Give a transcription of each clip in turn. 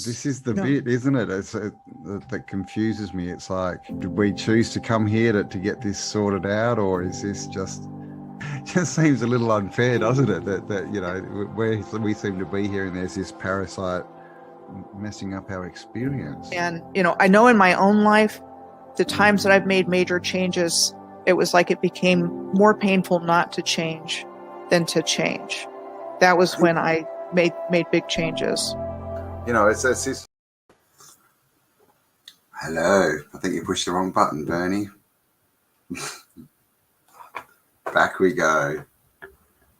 this is the bit, isn't it? That confuses me. It's like, did we choose to come here to get this sorted out, or is this just seems a little unfair, doesn't it? That you know, we seem to be here and there's this parasite messing up our experience. And I know in my own life, the times that I've made major changes, it was like it became more painful not to change than to change. That was when I made big changes. It's this. Hello. I think you pushed the wrong button, Bernie. Back we go.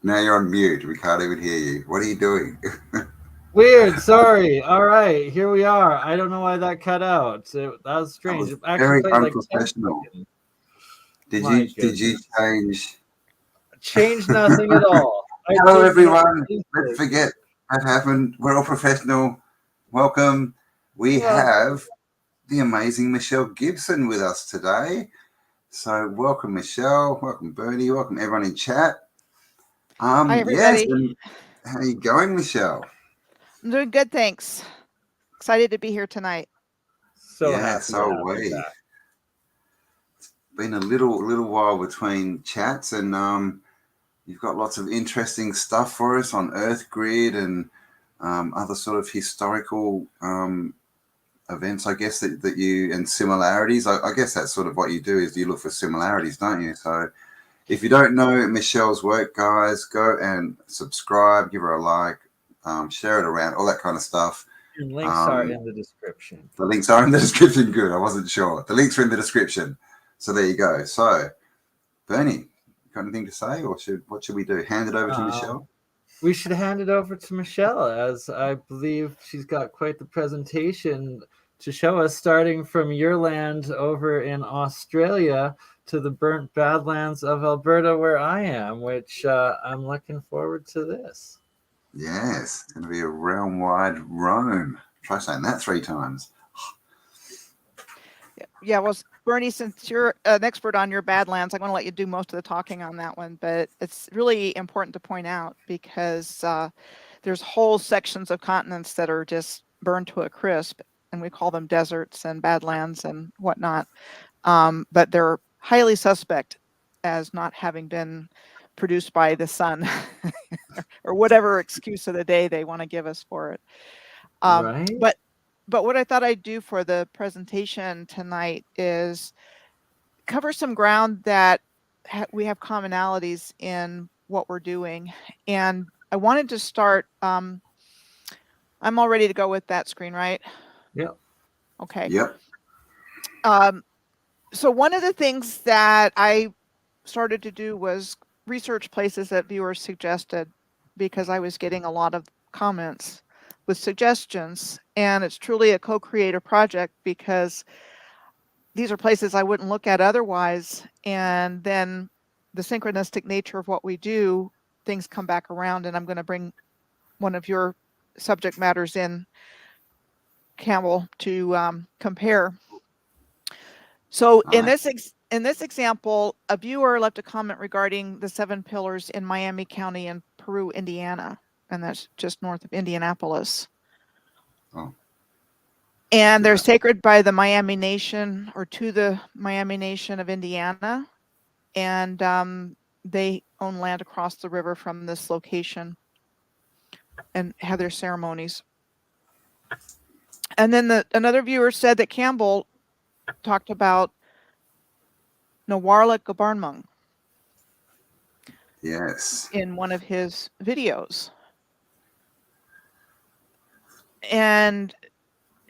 Now you're on mute. We can't even hear you. What are you doing? Weird. Sorry. All right. Here we are. I don't know why that cut out. That was strange. That was very unprofessional. Did you change? Change nothing at all. Hello, everyone. Let's forget that happened. We're all professional. Welcome. We have the amazing Michelle Gibson with us today. So welcome, Michelle. Welcome, Bernie. Welcome, everyone in chat. Hi, everybody. Yes, how are you going, Michelle? I'm doing good, thanks. Excited to be here tonight. So are we. It's been a little while between chats, and you've got lots of interesting stuff for us on Earth Grid and other sort of historical events, I guess, that you, and similarities. I guess that's sort of what you do, is you look for similarities, don't you? So if you don't know Michelle's work, guys, go and subscribe, give her a like, share it around, all that kind of stuff. And links are in the description. The links are in the description. Good. I wasn't sure. The links are in the description. So there you go. So, Bernie, got anything to say, or what should we do? Hand it over to Michelle? We should hand it over to Michelle, as I believe she's got quite the presentation to show us, starting from your land over in Australia to the burnt Badlands of Alberta, where I am, which I'm looking forward to this. Yes, it's going to be a realm-wide roam. Try saying that 3 times. Yeah, well, Bernie, since you're an expert on your Badlands, I'm going to let you do most of the talking on that one, but it's really important to point out because there's whole sections of continents that are just burned to a crisp, and we call them deserts and Badlands and whatnot, but they're highly suspect as not having been produced by the sun or whatever excuse of the day they want to give us for it. Right. But what I thought I'd do for the presentation tonight is cover some ground that we have commonalities in what we're doing. And I wanted to start, I'm all ready to go with that screen, right? Yep. Okay. Yep. So one of the things that I started to do was research places that viewers suggested, because I was getting a lot of comments with suggestions, and it's truly a co-creative project because these are places I wouldn't look at otherwise, and then the synchronistic nature of what we do, things come back around, and I'm going to bring one of your subject matters in, Campbell, to compare. So in this example, a viewer left a comment regarding the 7 pillars in Miami County in Peru, Indiana, and that's just north of Indianapolis. Oh. And they're sacred by the Miami Nation, or to the Miami Nation of Indiana, and they own land across the river from this location and have their ceremonies. And then another viewer said that Campbell talked about Nawarla Gabarnmung. Yes. In one of his videos. And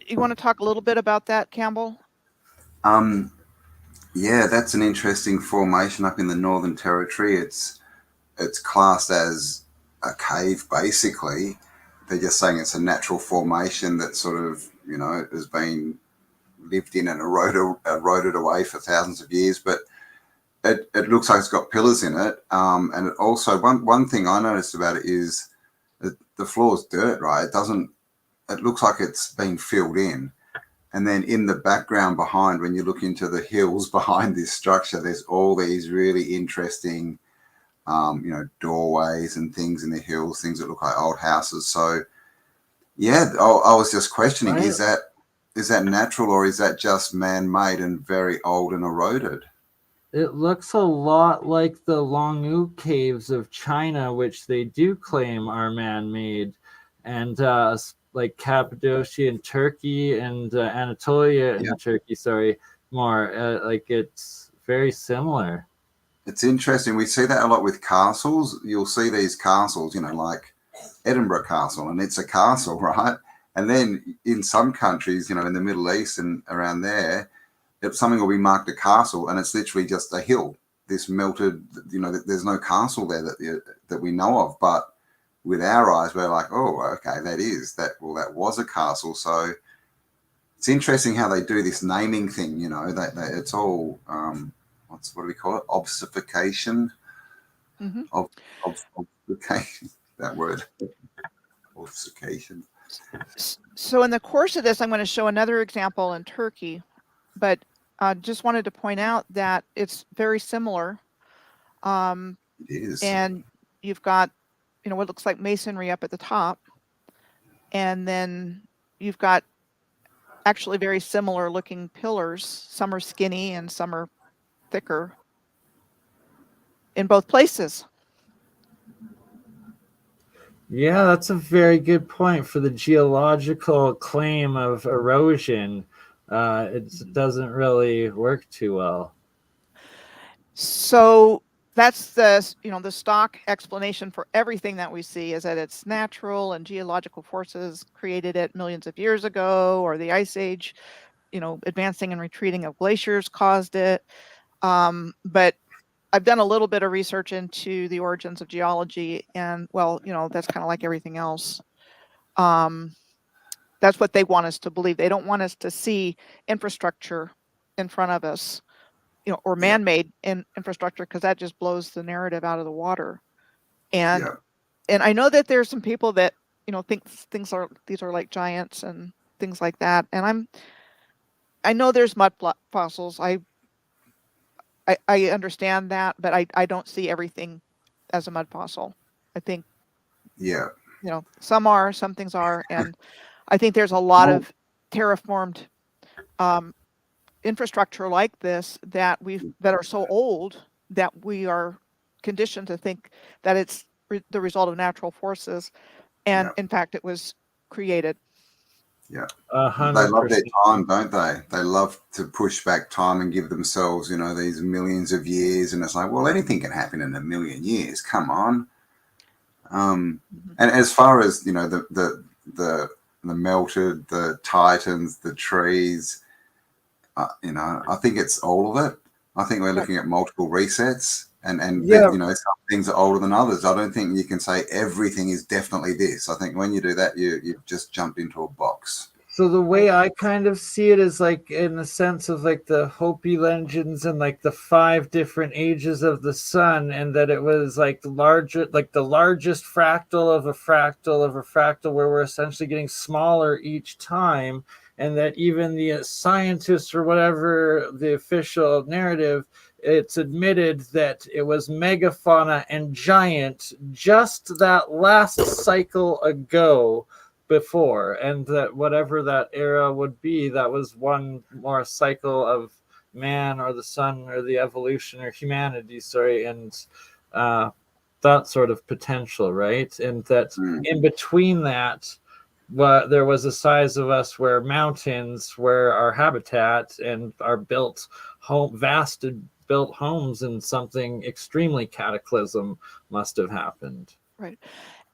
you want to talk a little bit about that, Campbell? Yeah, that's an interesting formation up in the Northern Territory. It's classed as a cave, basically. They're just saying it's a natural formation that sort of, has been lived in and eroded away for thousands of years, but it looks like it's got pillars in it. And it also, one thing I noticed about it is that the floor's dirt, right? It looks like it's been filled in. And then in the background behind, when you look into the hills behind this structure, there's all these really interesting, doorways and things in the hills, things that look like old houses. So Yeah, I was just questioning, Right. is that natural or is that just man-made and very old and eroded? It looks a lot like the Longu caves of China, which they do claim are man-made, and like Cappadocia in Turkey and Anatolia Yeah. in Turkey. Sorry, more like it's very similar. It's interesting. We see that a lot with castles. You'll see these castles, like Edinburgh Castle, and it's a castle, right? And then in some countries, in the Middle East and around there, if something will be marked a castle, and it's literally just a hill. This melted, there's no castle there that we know of. But with our eyes, we're like, oh, okay, that was a castle. So it's interesting how they do this naming thing. It's all what do we call it? Obfuscation. Mhm. Obfuscation. That word. Obfuscation. So in the course of this, I'm going to show another example in Turkey, but just wanted to point out that it's very similar. It is. And you've got, what looks like masonry up at the top. And then you've got actually very similar looking pillars. Some are skinny and some are thicker in both places. Yeah, that's a very good point for the geological claim of erosion. It doesn't really work too well. So that's the stock explanation for everything that we see is that it's natural and geological forces created it millions of years ago, or the ice age, advancing and retreating of glaciers caused it. But I've done a little bit of research into the origins of geology, and that's kind of like everything else. That's what they want us to believe. They don't want us to see infrastructure in front of us, or man-made infrastructure, because that just blows the narrative out of the water. And I know that there's some people that think these are like giants and things like that. And I know there's mud fossils. I understand that, but I don't see everything as a mud fossil. I think some things are, and I think there's a lot of terraformed infrastructure like this that are so old that we are conditioned to think that it's the result of natural forces, and in fact it was created. Yeah. 100%. They love their time, don't they? They love to push back time and give themselves, these millions of years. And it's like, well, anything can happen in a million years. Come on. And as far as, the melted, the titans, the trees, I think it's all of it. I think we're looking at multiple resets, and some things are older than others. I don't think you can say everything is definitely this. I think when you do that, you've just jumped into a box. So the way I kind of see it is like in the sense of like the Hopi legends and like the 5 different ages of the sun, and that it was like the largest fractal of a fractal of a fractal, where we're essentially getting smaller each time, and that even the scientists or whatever the official narrative, it's admitted that it was megafauna and giant just that last cycle ago before, and that whatever that era would be, that was one more cycle of man or the sun or the evolution or humanity, and that sort of potential, right? And that in between that, there was a size of us where mountains were our habitat and our built homes, and something extremely cataclysm must have happened. Right.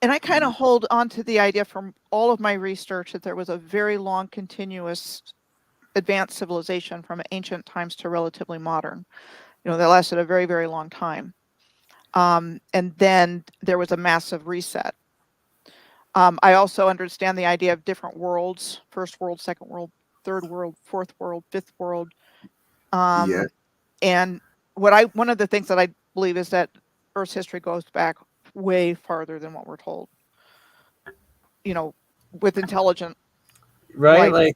And I kind of hold on to the idea from all of my research that there was a very long, continuous, advanced civilization from ancient times to relatively modern, that lasted a very, very long time. And then there was a massive reset. I also understand the idea of different worlds: first world, second world, third world, fourth world, fifth world. And one of the things that I believe is that Earth's history goes back way farther than what we're told, with intelligent, right? life,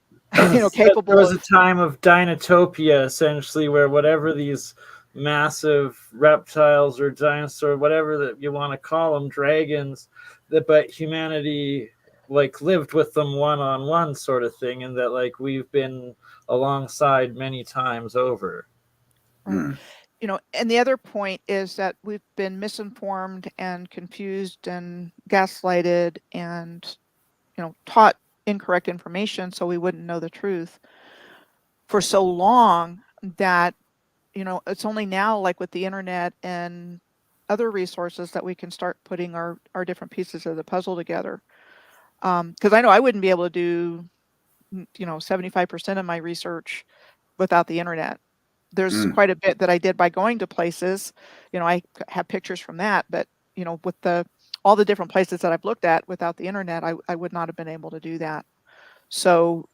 capable. There was a time of Dinotopia, essentially, where whatever these massive reptiles or dinosaurs, whatever that you want to call them, dragons, but humanity like lived with them one-on-one sort of thing, and that like we've been alongside many times over. Mm. You know, and the other point is that we've been misinformed and confused and gaslighted and, you know, taught incorrect information so we wouldn't know the truth for so long that, you know, it's only now, like with the internet and other resources, that we can start putting our different pieces of the puzzle together. Because I know I wouldn't be able to do, you know, 75% of my research without the internet. There's Mm. quite a bit that I did by going to places. You know, I have pictures from that, but, you know, with all the different places that I've looked at without the internet, I would not have been able to do that. So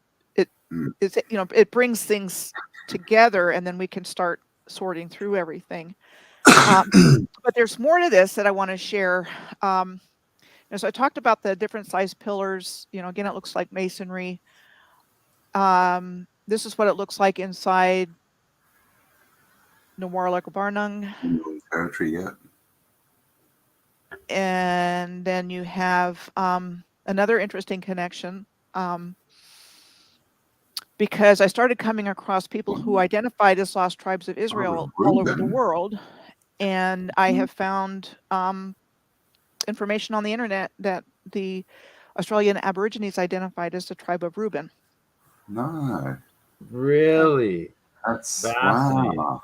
Mm. it's, you know, it brings things together, and then we can start sorting through everything. But there's more to this that I want to share. You know, so I talked about the different size pillars. You know, again, it looks like masonry. This is what it looks like inside Noir Barnung. Northern Territory, yeah. And then you have another interesting connection, because I started coming across people who identified as lost tribes of Israel all over the world. And I have found information on the internet that the Australian Aborigines identified as the tribe of Reuben. No, Really? that's Fascinating. wow.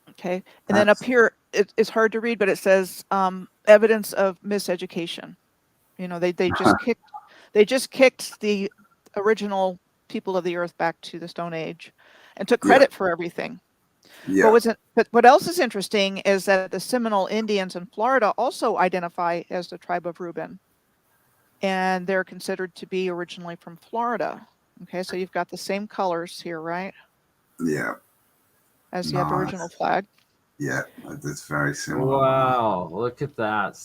Okay. And then up here, it's hard to read, but it says evidence of miseducation. You know, they just kicked the original people of the earth back to the Stone Age and took credit for everything. Yeah. But what else is interesting is that the Seminole Indians in Florida also identify as the tribe of Reuben, and they're considered to be originally from Florida. Okay, so you've got the same colors here, right? Yeah. As the Nice. Aboriginal flag. Yeah, it's very similar. Wow, look at that.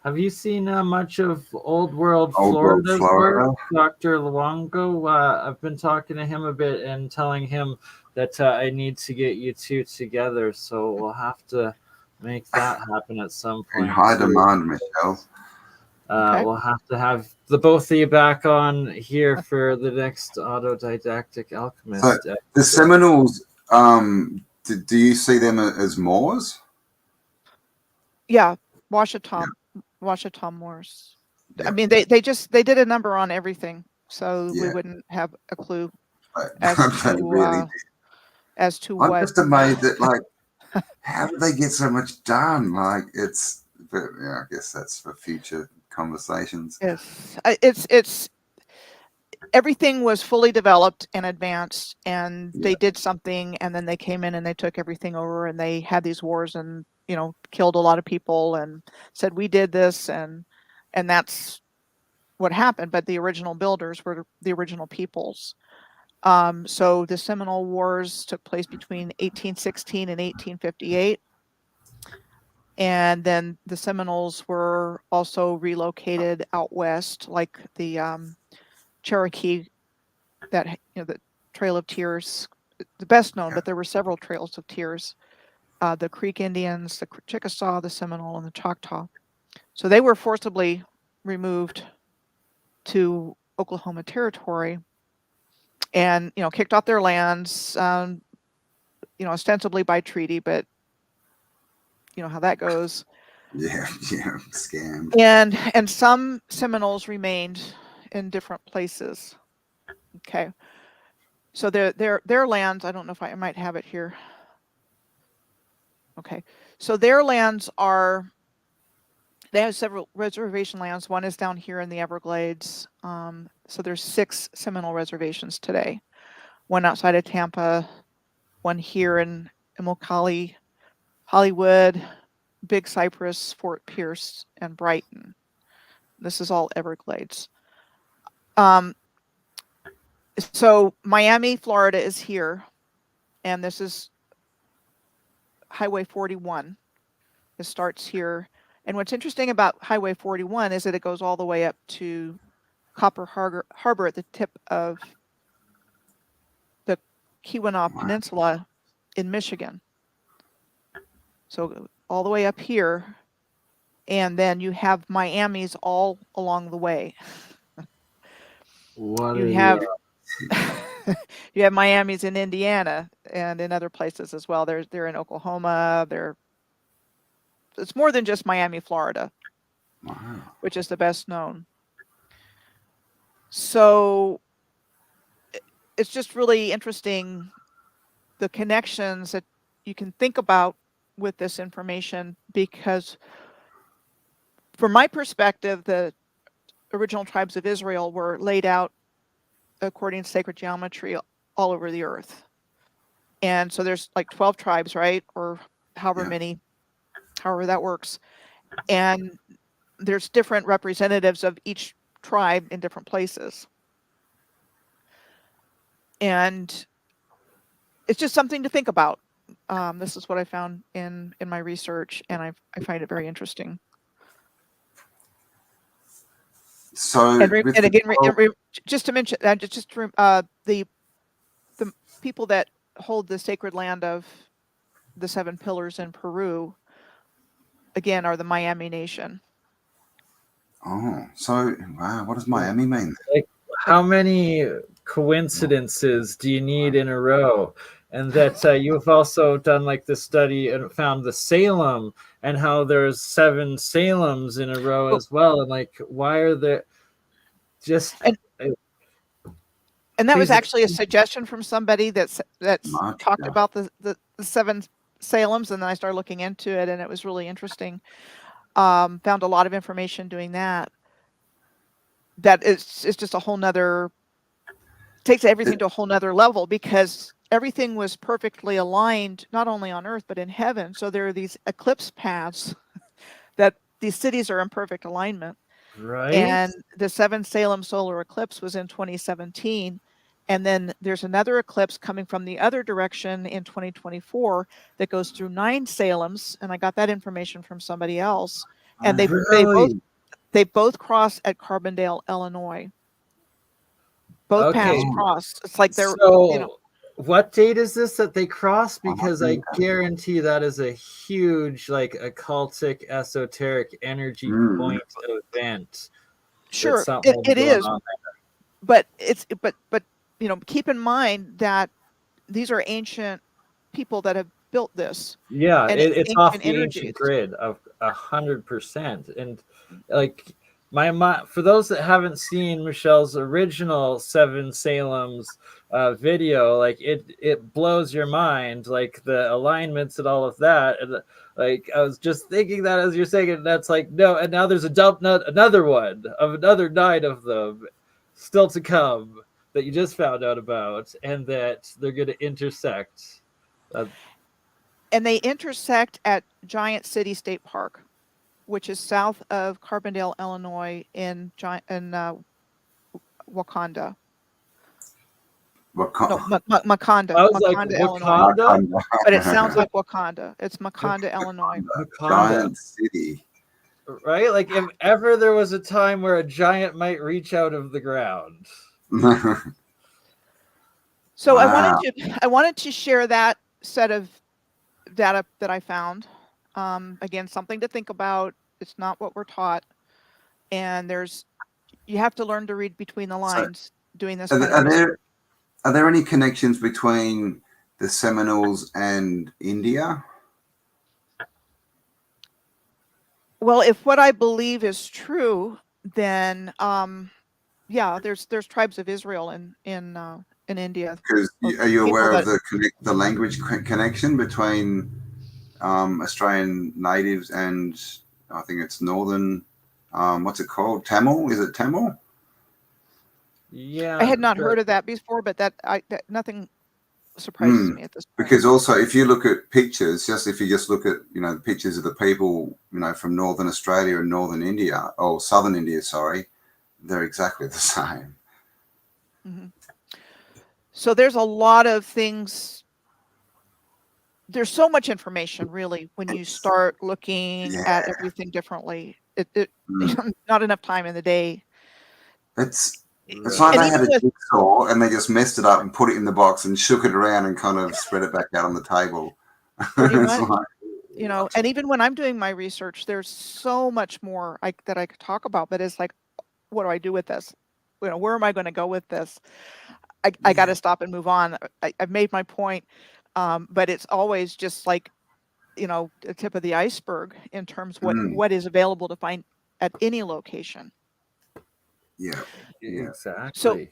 Have you seen much of Old World Old World Florida's Florida? work, Dr. Luongo? I've been talking to him a bit and telling him that I need to get you two together, so we'll have to make that happen at some point. In high demand, Michelle. Okay. We'll have to have the both of you back on here for the next AutoDidactic Alchemist. So the Seminoles, do you see them as Moors? Yeah, Washita Moors. I mean, they did a number on everything, so we wouldn't have a clue as to I'm what. just amazed at, like, how do they get so much done? Like, but yeah, I guess that's for future conversations. Yes, it's everything was fully developed and advanced, and they did something, and then they came in and they took everything over, and they had these wars, and, you know, killed a lot of people and said we did this, and that's what happened. But the original builders were the original peoples. So the Seminole Wars took place between 1816 and 1858. And then the Seminoles were also relocated out west, like the Cherokee, that, you know, the Trail of Tears, the best known, but there were several Trails of Tears. The Creek Indians, the Chickasaw, the Seminole, and the Choctaw. So they were forcibly removed to Oklahoma Territory and, you know, kicked off their lands, you know, ostensibly by treaty, but you know how that goes. Yeah, scam. And some Seminoles remained in different places. Okay, so their lands, I don't know if I might have it here. Okay, so their lands they have several reservation lands. One is down here in the Everglades. So there's 6 Seminole reservations today. One outside of Tampa, one here in Immokalee, Hollywood, Big Cypress, Fort Pierce, and Brighton. This is all Everglades. So Miami, Florida is here, and this is Highway 41. It starts here. And what's interesting about Highway 41 is that it goes all the way up to Copper Harbor at the tip of the Keweenaw Peninsula in Michigan. So all the way up here, and then you have Miami's all along the way. What You are have the you have Miami's in Indiana and in other places as well. They're in Oklahoma. It's more than just Miami, Florida, Wow. which is the best known. So it's just really interesting, the connections that you can think about with this information, because from my perspective, the original tribes of Israel were laid out according to sacred geometry all over the earth. And so there's like 12 tribes, right? Or however Yeah. many, however that works. And there's different representatives of each tribe in different places. And it's just something to think about. This is what I found in my research, and I find it very interesting. So And with again, the just to mention, the people that hold the sacred land of the 7 pillars in Peru, again, are the Miami Nation. so wow, what does Miami mean? like how many coincidences do you need in a row? And that you've also done like this study and found the Salem and how there's 7 Salems in a row as well. And like, why are there just And that was please actually a suggestion from somebody that's Much, talked yeah. about the 7 Salems, and then I started looking into it, and it was really interesting. Found a lot of information doing that. That it's just a whole nother, takes everything to a whole nother level, because everything was perfectly aligned, not only on Earth, but in heaven. So there are these eclipse paths that these cities are in perfect alignment. right? And the 7 Salem solar eclipse was in 2017. And then there's another eclipse coming from the other direction in 2024 that goes through 9 Salems. And I got that information from somebody else. And Really? they both cross at Carbondale, Illinois. Both paths Okay. cross. It's like they're, So what date is this that they cross? Because I think guarantee that is a huge, like, occultic, esoteric energy point event. sure, Something will be it going is. on But keep in mind that these are ancient people that have built this. there. Yeah, And it's off the energies. ancient grid of 100%. And like for those that haven't seen Michelle's original 7 Salem's video, like it blows your mind, like the alignments and all of that. And like I was just thinking that as you're saying it, that's like no, and now there's another one of another 9 of them still to come that you just found out about, and that they're going to intersect. And they intersect at Giant City State Park, which is south of Carbondale, Illinois, in Wakanda. Makanda. I was like, Makanda, Illinois. Wakanda? But it sounds like Wakanda. It's Makanda, Illinois. Giant city. Right? Like if ever there was a time where a giant might reach out of the ground. So Wow. I wanted to share that set of data that I found. Again, something to think about. It's not what we're taught. And you have to learn to read between the lines doing this. Are there any connections between the Seminoles and India? Well, if what I believe is true, then yeah, there's tribes of Israel in India. Because are you aware of the language connection between Australian natives and I think it's northern, what's it called? Tamil? Is it Tamil? Yeah. I had not heard of that before, but nothing surprises me at this point. Because also, if you look at pictures, if you just look at the pictures of the people from northern Australia and northern India, or southern India, sorry, they're exactly the same. Mm-hmm. So there's a lot of things. There's so much information, really, when you start looking at everything differently. Not enough time in the day. It's like they had a jigsaw and they just messed it up and put it in the box and shook it around and kind of spread it back out on the table. And even when I'm doing my research, there's so much more that I could talk about, but it's like, what do I do with this? where am I going to go with this? I got to stop and move on. I've made my point, but it's always just like, the tip of the iceberg in terms of what is available to find at any location. Yeah. Exactly. So and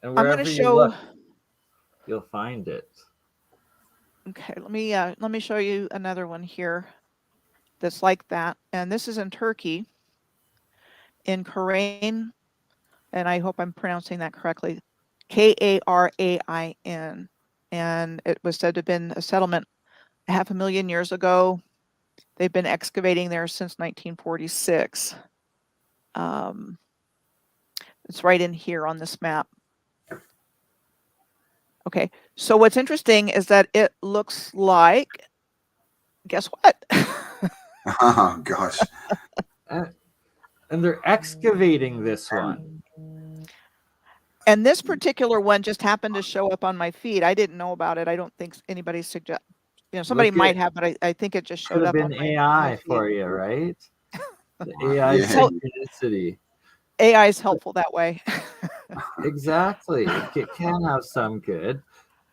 I'm wherever going to you show. look, you'll find it. Okay, let me show you another one here that's like that, and this is in Turkey, in Karain, and I hope I'm pronouncing that correctly, Karain, and it was said to have been a settlement 500,000 years ago. They've been excavating there since 1946. It's right in here on this map. Okay, so what's interesting is that it looks like, guess what? Oh gosh. And they're excavating this one. And this particular one just happened to show up on my feed. I didn't know about it. I don't think anybody suggest. Somebody might have, but I think it just showed up on my AI feed. for you, right? The AI synchronicity. AI is helpful that way. Exactly. It can have some good,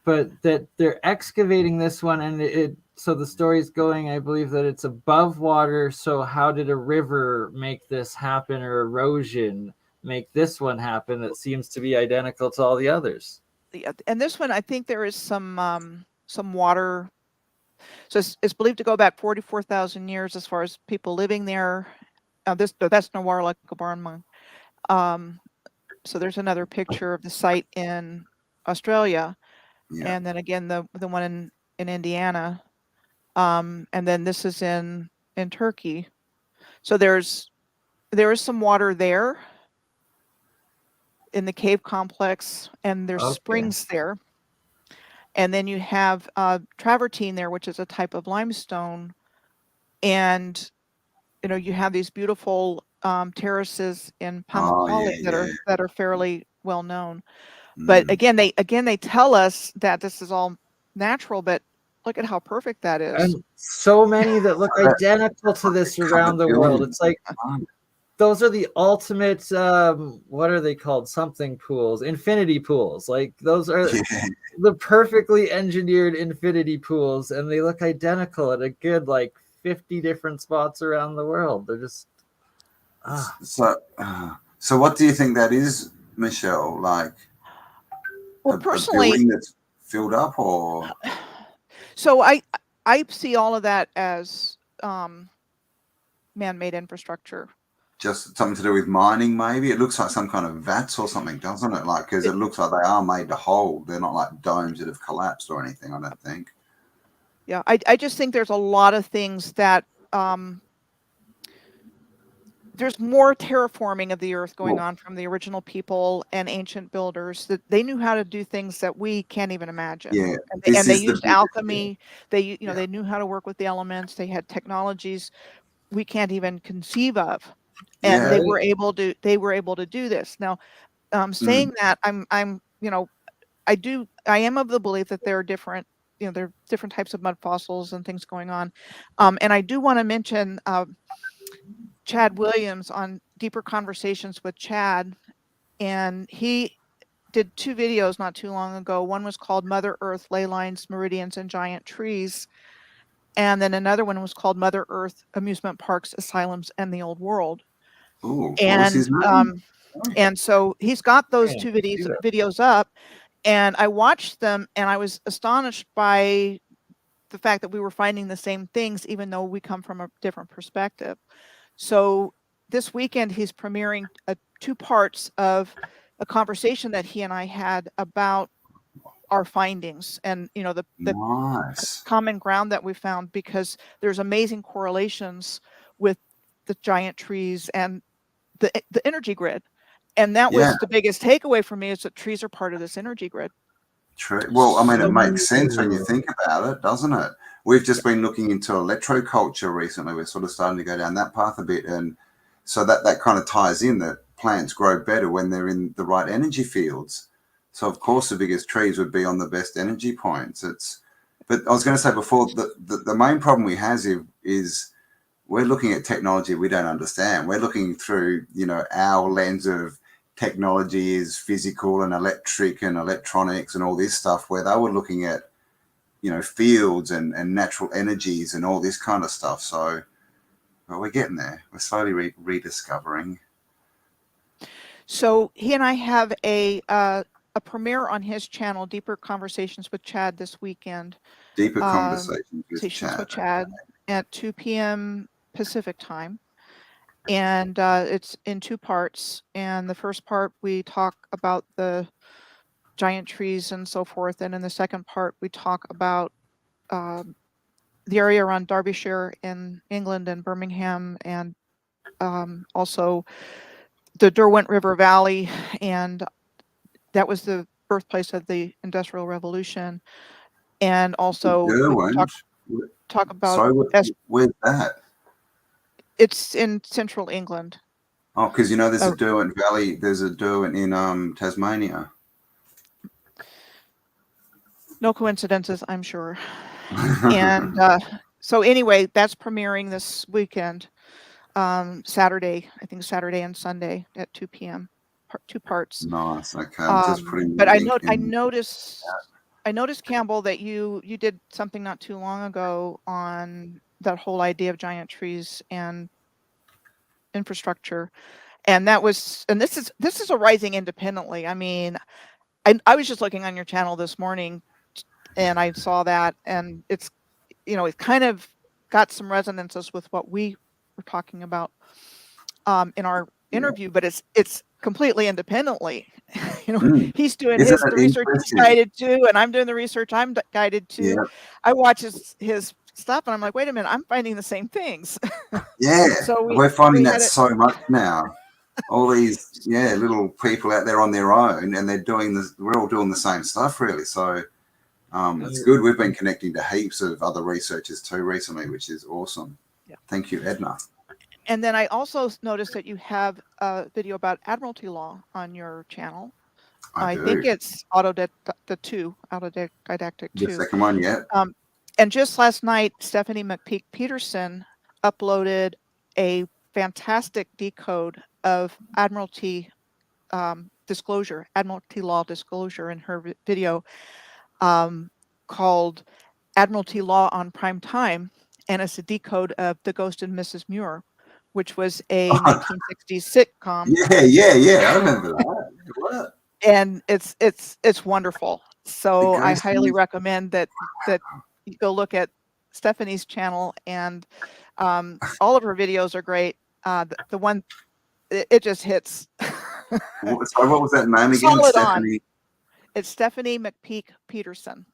but that they're excavating this one, and so the story's going, I believe, that it's above water. So how did a river make this happen, or erosion make this one happen that seems to be identical to all the others? And this one, I think there is some water. So it's believed to go back 44,000 years as far as people living there. That's Nawar like a barn mine. So there's another picture of the site in Australia, and then again the one in Indiana, and then this is in Turkey. So there is some water there in the cave complex, and there's springs there. And then you have travertine there, which is a type of limestone, and you have these beautiful terraces in Pamukkale that are fairly well known. But again, they tell us that this is all natural, but look at how perfect that is. And so many that look identical to this around the world. It's like those are the ultimate, what are they called? Something pools, infinity pools. Like those are the perfectly engineered infinity pools, and they look identical at a good 50 different spots around the world. They're just So what do you think that is, Michelle? Like, well, personally, a building that's filled up, or so I see all of that as man-made infrastructure. Just something to do with mining, maybe? It looks like some kind of vats or something, doesn't it? Like, because it looks like they are made to hold. They're not like domes that have collapsed or anything, I don't think. Yeah, I just think there's a lot of things that there's more terraforming of the earth going on from the original people and ancient builders, that they knew how to do things that we can't even imagine. Yeah, and they used alchemy. They they knew how to work with the elements. They had technologies we can't even conceive of, and they were able to do this. Now, saying that, I am of the belief that there are different there are different types of mud fossils and things going on, and I do want to mention Chad Williams on Deeper Conversations with Chad, and he did 2 videos not too long ago. One was called Mother Earth, Ley Lines, Meridians, and Giant Trees, and then another one was called Mother Earth, Amusement Parks, Asylums, and the Old World. Ooh, and what was his name? And so he's got those 2 videos up, and I watched them, and I was astonished by the fact that we were finding the same things, even though we come from a different perspective. So this weekend, he's premiering 2 parts of a conversation that he and I had about our findings and, the Nice. common ground that we found, because there's amazing correlations with the giant trees and the energy grid. And that was the biggest takeaway for me, is that trees are part of this energy grid. True. Well, I mean, it makes sense when you think about it, doesn't it? We've just been looking into electroculture recently. We're sort of starting to go down that path a bit. And so that kind of ties in that plants grow better when they're in the right energy fields. So, of course, the biggest trees would be on the best energy points. But I was going to say before, the main problem we have is we're looking at technology we don't understand. We're looking through, our lens of technology is physical and electric and electronics and all this stuff, where they were looking at, you know, fields and natural energies and all this kind of stuff. So, well, we're getting there. We're slowly rediscovering. So he and I have a premiere on his channel, Deeper Conversations with Chad, this weekend. Deeper Conversations with Chad at 2 p.m. Pacific time. And it's in 2 parts. And the first part, we talk about the giant trees and so forth. And in the second part, we talk about the area around Derbyshire in England and Birmingham, and also the Derwent River Valley. And that was the birthplace of the Industrial Revolution. And also talk about... Sorry, where's that? It's in central England. Oh, because, you know, there's a Derwent Valley. There's a Derwent in Tasmania. No coincidences, I'm sure. And so anyway, that's premiering this weekend, Saturday, I think Saturday and Sunday at 2 p.m. 2 parts. Nice. Okay. Just putting but I noticed, Campbell, that you did something not too long ago on that whole idea of giant trees and infrastructure, and this is arising independently. I mean, I was just looking on your channel this morning, and I saw that, and it's, you know, it kind of got some resonances with what we were talking about in our interview, but it's completely independently. You know, he's doing the research he's guided to, and I'm doing the research I'm guided to. Yeah. I watch his stuff, and I'm like, wait a minute, I'm finding the same things. Yeah, so we're finding that so much now. All these little people out there on their own, and they're doing this. We're all doing the same stuff, really. So it's good. We've been connecting to heaps of other researchers too recently, which is awesome. Yeah. Thank you, Edna. And then I also noticed that you have a video about Admiralty law on your channel. I think it's AutoDidactic 2. The second one, yeah. And just last night, Stephanie McPeak-Peterson uploaded a fantastic decode of Admiralty law disclosure in her video called Admiralty Law on Prime Time. And it's a decode of The Ghost and Mrs. Muir, which was a 1960s sitcom. Yeah. I remember that. And it's wonderful. So I highly recommend that you go look at Stephanie's channel, and all of her videos are great. The one, it just hits. So what was that name again? Stephanie? It's Stephanie McPeak-Peterson.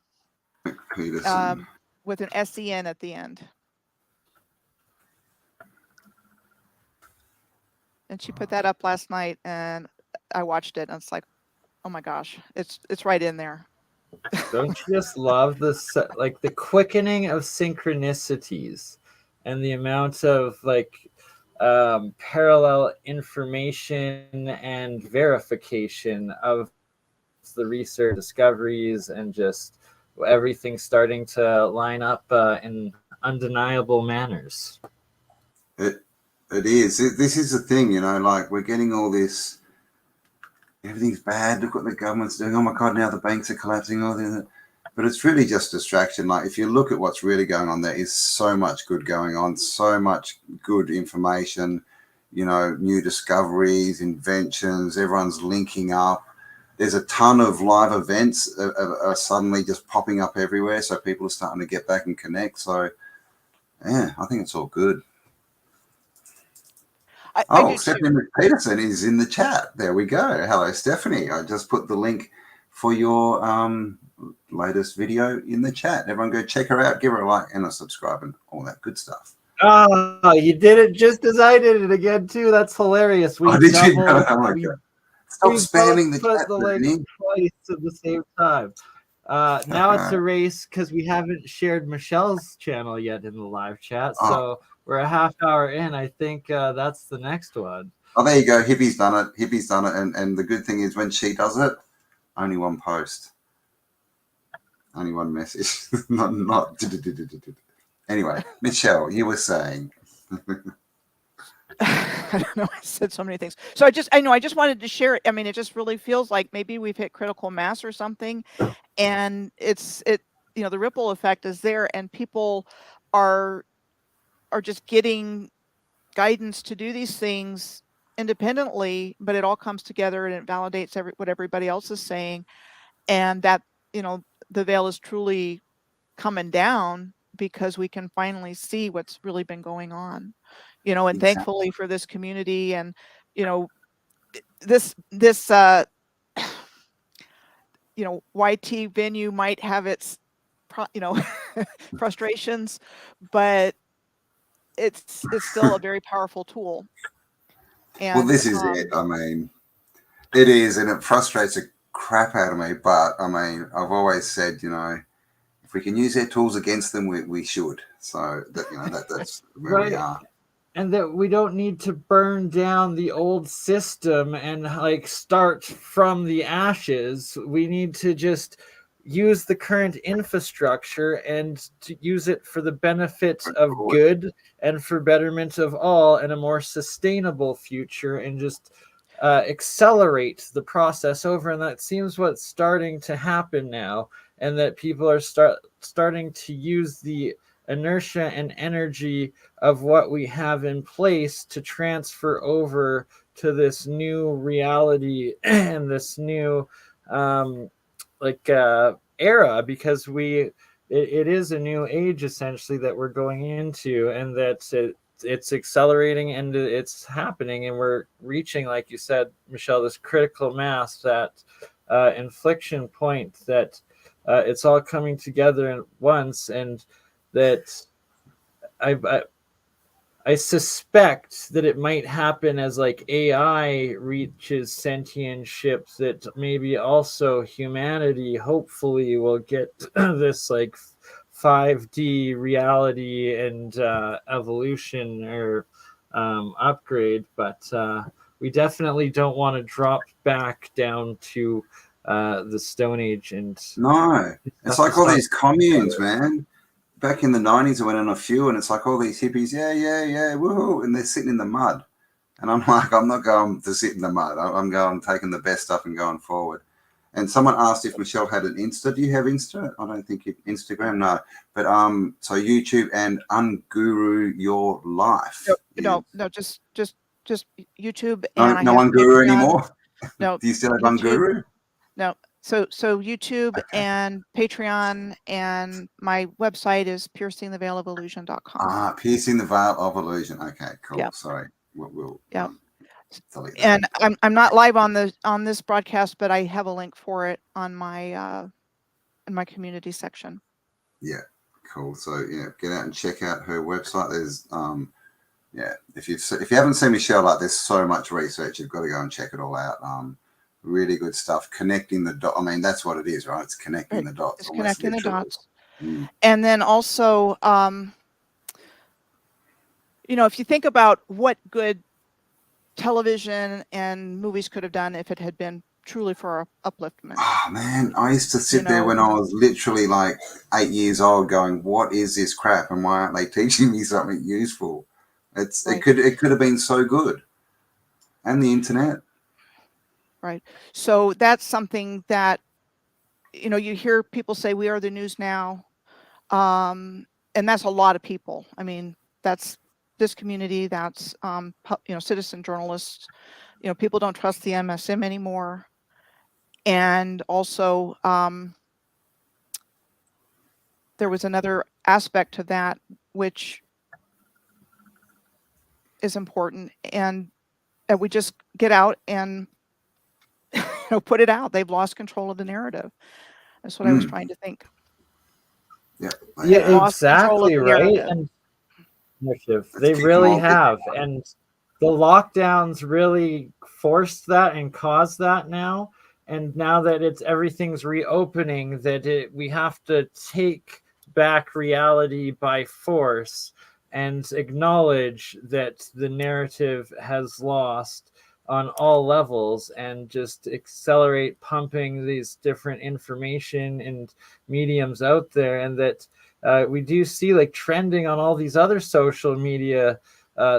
With an SEN at the end. And she put that up last night, and I watched it, and it's like, oh my gosh, it's right in there. Don't you just love the quickening of synchronicities and the amount of parallel information and verification of the research discoveries, and just everything starting to line up in undeniable manners? It is. This is the thing, you know, like, we're getting all this, everything's bad, look what the government's doing, oh my God, now the banks are collapsing, all this. But it's really just distraction. Like, if you look at what's really going on, there is so much good going on, so much good information, you know, new discoveries, inventions, everyone's linking up. There's a ton of live events are suddenly just popping up everywhere, so people are starting to get back and connect. So, yeah, I think it's all good. Stephanie Peterson is in the chat. There we go. Hello, Stephanie. I just put the link for your latest video in the chat. Everyone go check her out, give her a like and a subscribe and all that good stuff. Oh, you did it just as I did it again, too. That's hilarious. Did you? Oh, my God. Stop spamming the chat. The link twice at the same time. Now it's a race because we haven't shared Michelle's channel yet in the live chat. So we're a half hour in. I think that's the next one. Oh, there you go. Hippie's done it. And the good thing is, when she does it, only one post. Only one message. not. Anyway, Michelle, you were saying. I don't know. I said so many things. So I just wanted to share it. I mean, it just really feels like maybe we've hit critical mass or something, and the ripple effect is there, and people are just getting guidance to do these things independently, but it all comes together and it validates what everybody else is saying, and that the veil is truly coming down because we can finally see what's really been going on, and Exactly. thankfully for this community, and this YT venue might have its frustrations, but it's still a very powerful tool. And Well, this is it. I mean, it is, and it frustrates the crap out of me. But I mean, I've always said, if we can use their tools against them, we should. So that's where we are. And that we don't need to burn down the old system and like start from the ashes. We need to just use the current infrastructure and to use it for the benefit of good and for betterment of all and a more sustainable future, and just accelerate the process over. And that seems what's starting to happen now, and that people are starting to use the inertia and energy of what we have in place to transfer over to this new reality and this new era, because it is a new age essentially that we're going into, and that it's accelerating and it's happening, and we're reaching, like you said, Michelle, this critical mass, that inflection point, that it's all coming together at once, and that I suspect that it might happen as like AI reaches sentient ships, that maybe also humanity hopefully will get this like 5D reality and evolution or upgrade. But we definitely don't want to drop back down to the Stone Age. And no, it's like all these communes, man. Back in the 90s, I went on a few, and it's like all these hippies, yeah, woohoo, and they're sitting in the mud. And I'm like, I'm not going to sit in the mud. I'm going, taking the best stuff and going forward. And someone asked if Michelle had an Insta. Do you have Insta? I don't think Instagram, no. But so YouTube and Unguru Your Life. No, just YouTube. No, And no Unguru anymore? No. Do you still have YouTube, Unguru? No. So YouTube and Patreon, and my website is piercingtheveilofillusion.com. Piercing the Veil of Illusion. Okay, cool. Yep. Sorry. We'll delete that. And I'm not live on this broadcast, but I have a link for it on my in my community section. Yeah, cool. So get out and check out her website. There's if you haven't seen Michelle, like, there's so much research, you've got to go and check it all out. Really good stuff. Connecting the dots. I mean, that's what it is, right? It's connecting the dots. It's connecting the dots. Mm. And then also, if you think about what good television and movies could have done if it had been truly for upliftment. Oh man, I used to sit there when I was literally like 8 years old, going, "What is this crap? And why aren't they teaching me something useful?" It could have been so good, and the internet. Right. So that's something that, you hear people say, we are the news now. And that's a lot of people. I mean, that's this community, that's, citizen journalists, people don't trust the MSM anymore. And also, there was another aspect to that, which is important. And we just get out and put it out. They've lost control of the narrative. That's what I was trying to think. Yeah, exactly right. And they really have, and the lockdowns really forced that and caused that now. And now that everything's reopening, that we have to take back reality by force and acknowledge that the narrative has lost on all levels, and just accelerate pumping these different information and mediums out there. And that we do see, like, trending on all these other social media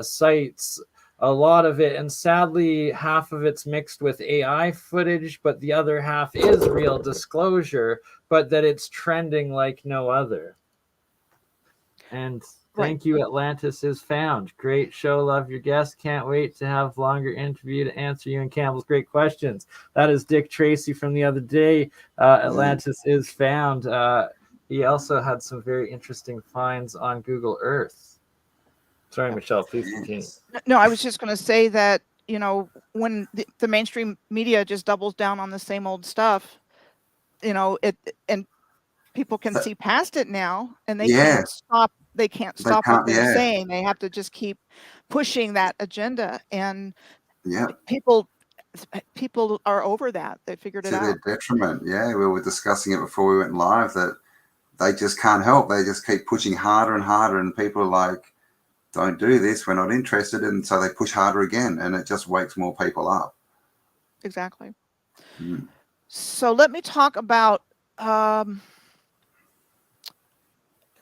sites, a lot of it, and sadly half of it's mixed with AI footage, but the other half is real disclosure, but that it's trending like no other. And thank you, Atlantis is found. Great show, love your guests. Can't wait to have longer interview to answer you and Campbell's great questions. That is Dick Tracy from the other day. Atlantis is found. He also had some very interesting finds on Google Earth. Sorry, Michelle, please continue. No, I was just going to say that, you know, when the mainstream media just doubles down on the same old stuff, you know, and people can see past it now, and they can't stop. They can't stop what they're saying. They have to just keep pushing that agenda, and people are over that. They figured it out. To their detriment. Yeah, we were discussing it before we went live that they just can't help. They just keep pushing harder and harder, and people are like, don't do this, we're not interested, and so they push harder again, and it just wakes more people up. Exactly. So let me talk about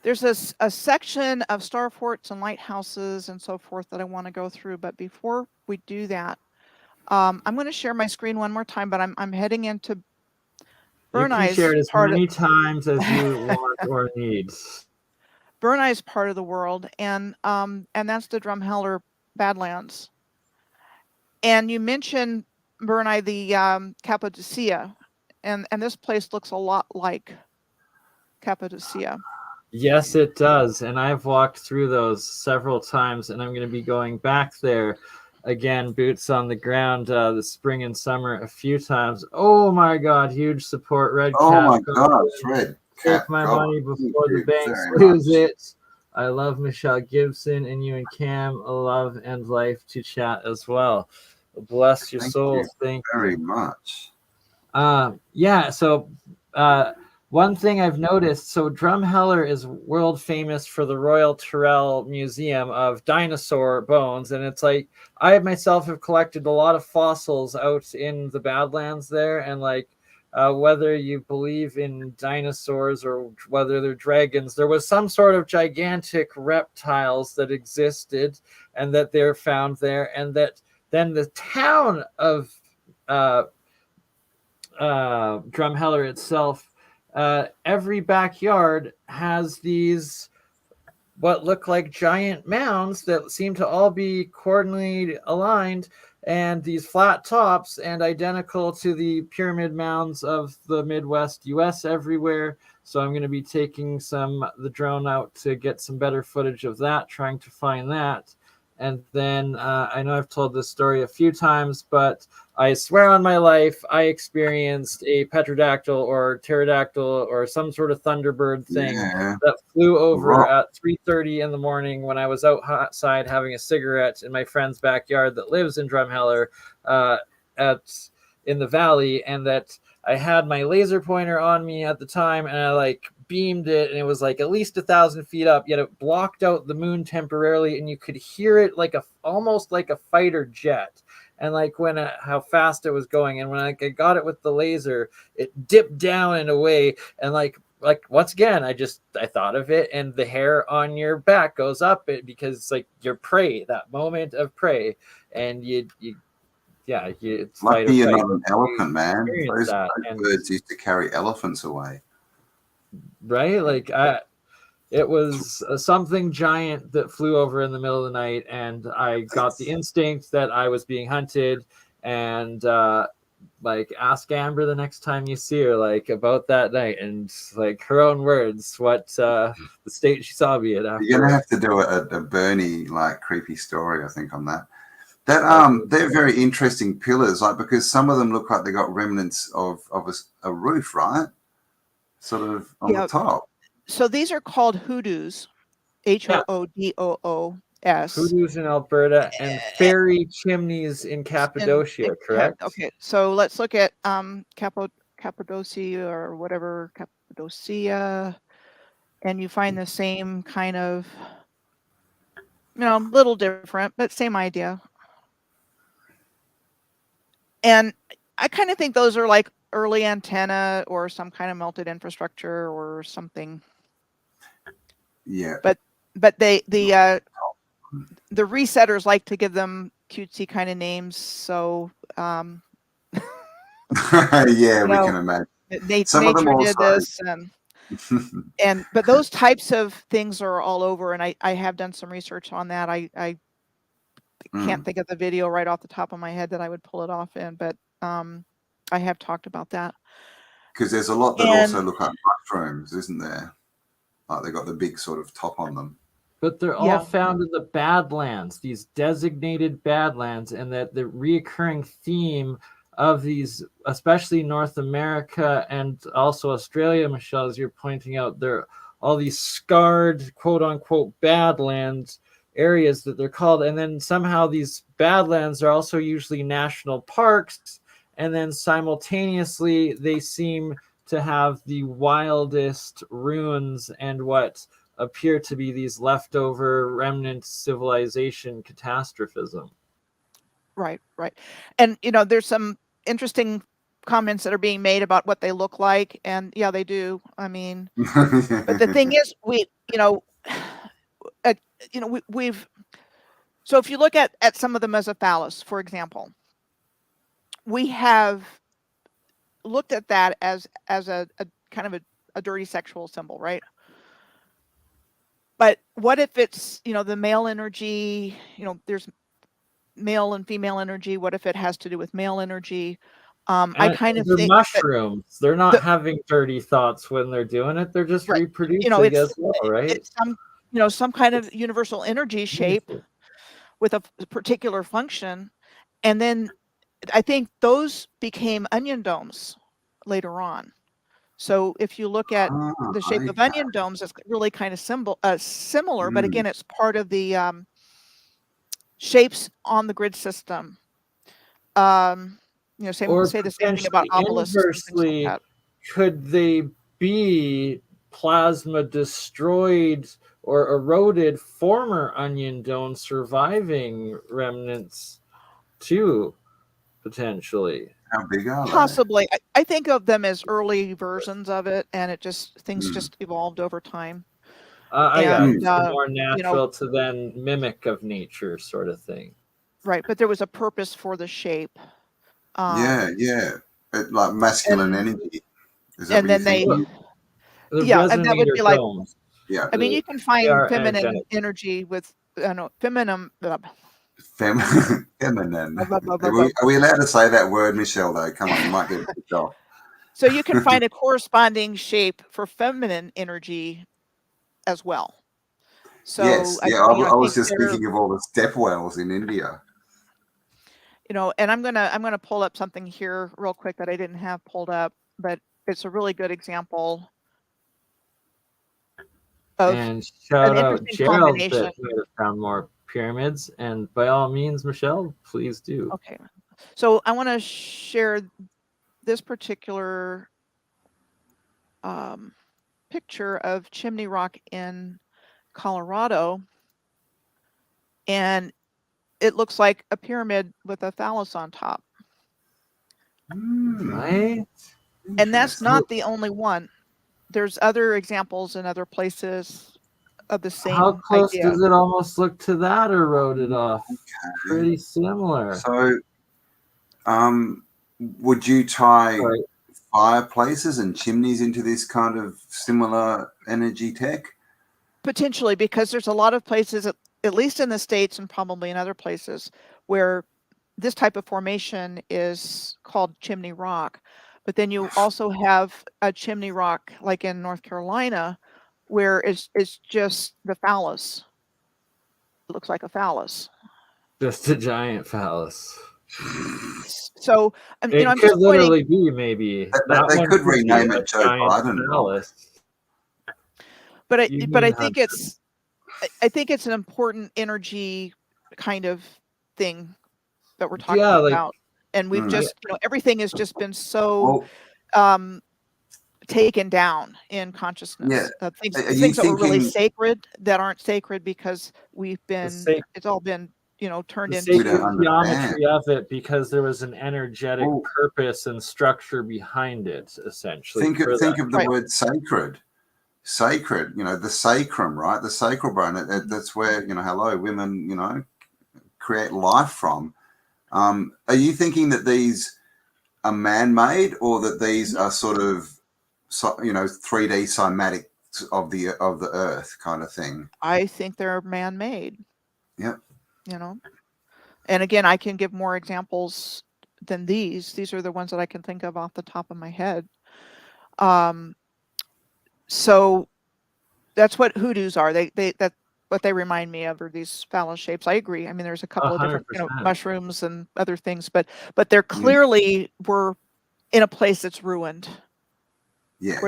there's a section of starports and lighthouses and so forth that I want to go through, but before we do that, I'm going to share my screen one more time, but I'm heading into BurnEye. You can share it as many times as you want or need. BurnEye is part of the world, and that's the Drumheller Badlands. And you mentioned BurnEye, the Cappadocia, and this place looks a lot like Cappadocia. Yes, it does, and I've walked through those several times, and I'm going to be going back there again, boots on the ground, the spring and summer a few times. Oh my God, huge support, Red Cap. Oh my God, Red. Take my money before the banks lose it. I love Michelle Gibson, and you and Cam, love and life to chat as well. Bless your souls. Thank you very much. Yeah, so one thing I've noticed, so Drumheller is world famous for the Royal Tyrrell Museum of dinosaur bones, and it's like I myself have collected a lot of fossils out in the Badlands there, and like whether you believe in dinosaurs or whether they're dragons, there was some sort of gigantic reptiles that existed and that they're found there, and that then the town of Drumheller itself, every backyard has these what look like giant mounds that seem to all be coordinately aligned, and these flat tops, and identical to the pyramid mounds of the Midwest US everywhere. So I'm going to be taking the drone out to get some better footage of that, trying to find that. And then I know I've told this story a few times, but I swear on my life, I experienced a petrodactyl or pterodactyl or some sort of thunderbird thing that flew over at 3:30 in the morning when I was outside having a cigarette in my friend's backyard that lives in Drumheller in the valley, and that I had my laser pointer on me at the time, and I like beamed it, and it was like at least 1,000 feet up, yet it blocked out the moon temporarily, and you could hear it like almost like a fighter jet. And like when how fast it was going, and when I got it with the laser, it dipped down in a way, and like once again, I thought of it, and the hair on your back goes up because it's like your prey, that moment of prey, and it's lucky you're not an elephant, man. Those birds used to carry elephants away. Right? Like it was something giant that flew over in the middle of the night, and I got the instinct that I was being hunted, and like ask Amber the next time you see her like about that night, and like her own words, what the state she saw me in after. You're gonna have to do a BurnEye like creepy story, I think, on that. They're very interesting pillars, like because some of them look like they got remnants of a roof, right? Sort of on the top. So these are called hoodoos, HOODOOS. Hoodoos in Alberta and fairy chimneys in Cappadocia, correct? Okay, so let's look at Cappadocia or whatever, Cappadocia, and you find the same kind of, little different, but same idea. And I kind of think those are like early antenna or some kind of melted infrastructure or something. Yeah. But the resetters like to give them cutesy kind of names. So, Yeah, we know, can imagine. Some of them nature did also. this, but those types of things are all over, and I have done some research on that. I can't think of the video right off the top of my head that I would pull it off in, but I have talked about that. Because there's a lot that also look like mushrooms, isn't there? Like they got the big sort of top on them. But they're all found in the Badlands, these designated Badlands, and that the reoccurring theme of these, especially North America and also Australia, Michelle, as you're pointing out, there are all these scarred, quote unquote, Badlands areas that they're called. And then somehow these Badlands are also usually national parks. And then simultaneously, they seem to have the wildest ruins and what appear to be these leftover remnant civilization catastrophism. Right. And, there's some interesting comments that are being made about what they look like. And yeah, they do. I mean, but the thing is, so if you look at some of the mesophallus, for example, we have looked at that as a kind of a dirty sexual symbol, right? But what if it's, the male energy, there's male and female energy. What if it has to do with male energy? I kind of think mushrooms. They're not having dirty thoughts when they're doing it. They're just reproducing as well, right? It's some kind of universal energy shape with a particular function. And then I think those became onion domes later on. So if you look at the shape of onion domes, it's really kind of similar, but again, it's part of the shapes on the grid system. Say the same thing about obelisks. Inversely, like could they be plasma destroyed or eroded former onion dome surviving remnants too, potentially? How big are they? Possibly. I think of them as early versions of it, and things just evolved over time. More natural to then mimic of nature sort of thing. Right, but there was a purpose for the shape. Like masculine energy. Is that and then they, and that would be like, I mean, you can find feminine energy with, feminine. Feminine. Are we allowed to say that word, Michelle, though? Come on, you might get picked off. So you can find a corresponding shape for feminine energy as well. So yes, I was just thinking of all the step wells in India. And I'm gonna pull up something here real quick that I didn't have pulled up, but it's a really good example of and shout out Gerald that might have found more pyramids, and by all means, Michelle, please do. Okay, so I want to share this particular picture of Chimney Rock in Colorado, and it looks like a pyramid with a phallus on top. Right? And that's not the only one. There's other examples in other places of the same How close idea. does it almost look to that eroded off? Okay. Pretty similar. So, would you tie fireplaces and chimneys into this kind of similar energy tech? Potentially, because there's a lot of places, at least in the States and probably in other places, where this type of formation is called chimney rock. But then you also have a chimney rock, like in North Carolina, where it's just the phallus. It looks like a phallus. Just a giant phallus. So, I'm just literally be maybe. They could rename it Joe Biden. But I think it's an important energy kind of thing that we're talking about. And we've just, everything has just been so taken down in consciousness. Things that were really sacred that aren't sacred because it's all been, turned into the geometry of it because there was an energetic purpose and structure behind it, essentially. Think of the word sacred. Sacred, the sacrum, right? The sacral bone. That's where, hello, women, create life from. Are you thinking that these are man-made, or that these are sort of, 3D cymatic of the Earth kind of thing? I think they're man-made. Yep. And again, I can give more examples than these. These are the ones that I can think of off the top of my head. So that's what hoodoos are. That's what they remind me of, are these phallus shapes. I agree. I mean, there's a couple of different 100%. mushrooms and other things, but they're clearly were in a place that's ruined. Yes.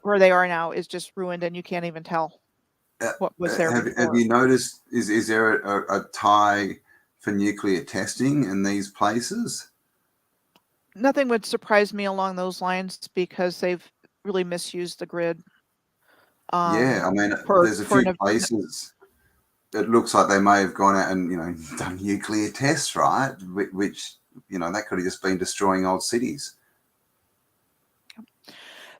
Where they are now is just ruined, and you can't even tell what was there before. Have you noticed, is there a tie for nuclear testing in these places? Nothing would surprise me along those lines, because they've really misused the grid. Yeah, I mean, there's a few places it looks like they may have gone out and done nuclear tests, right? Which that could have just been destroying old cities.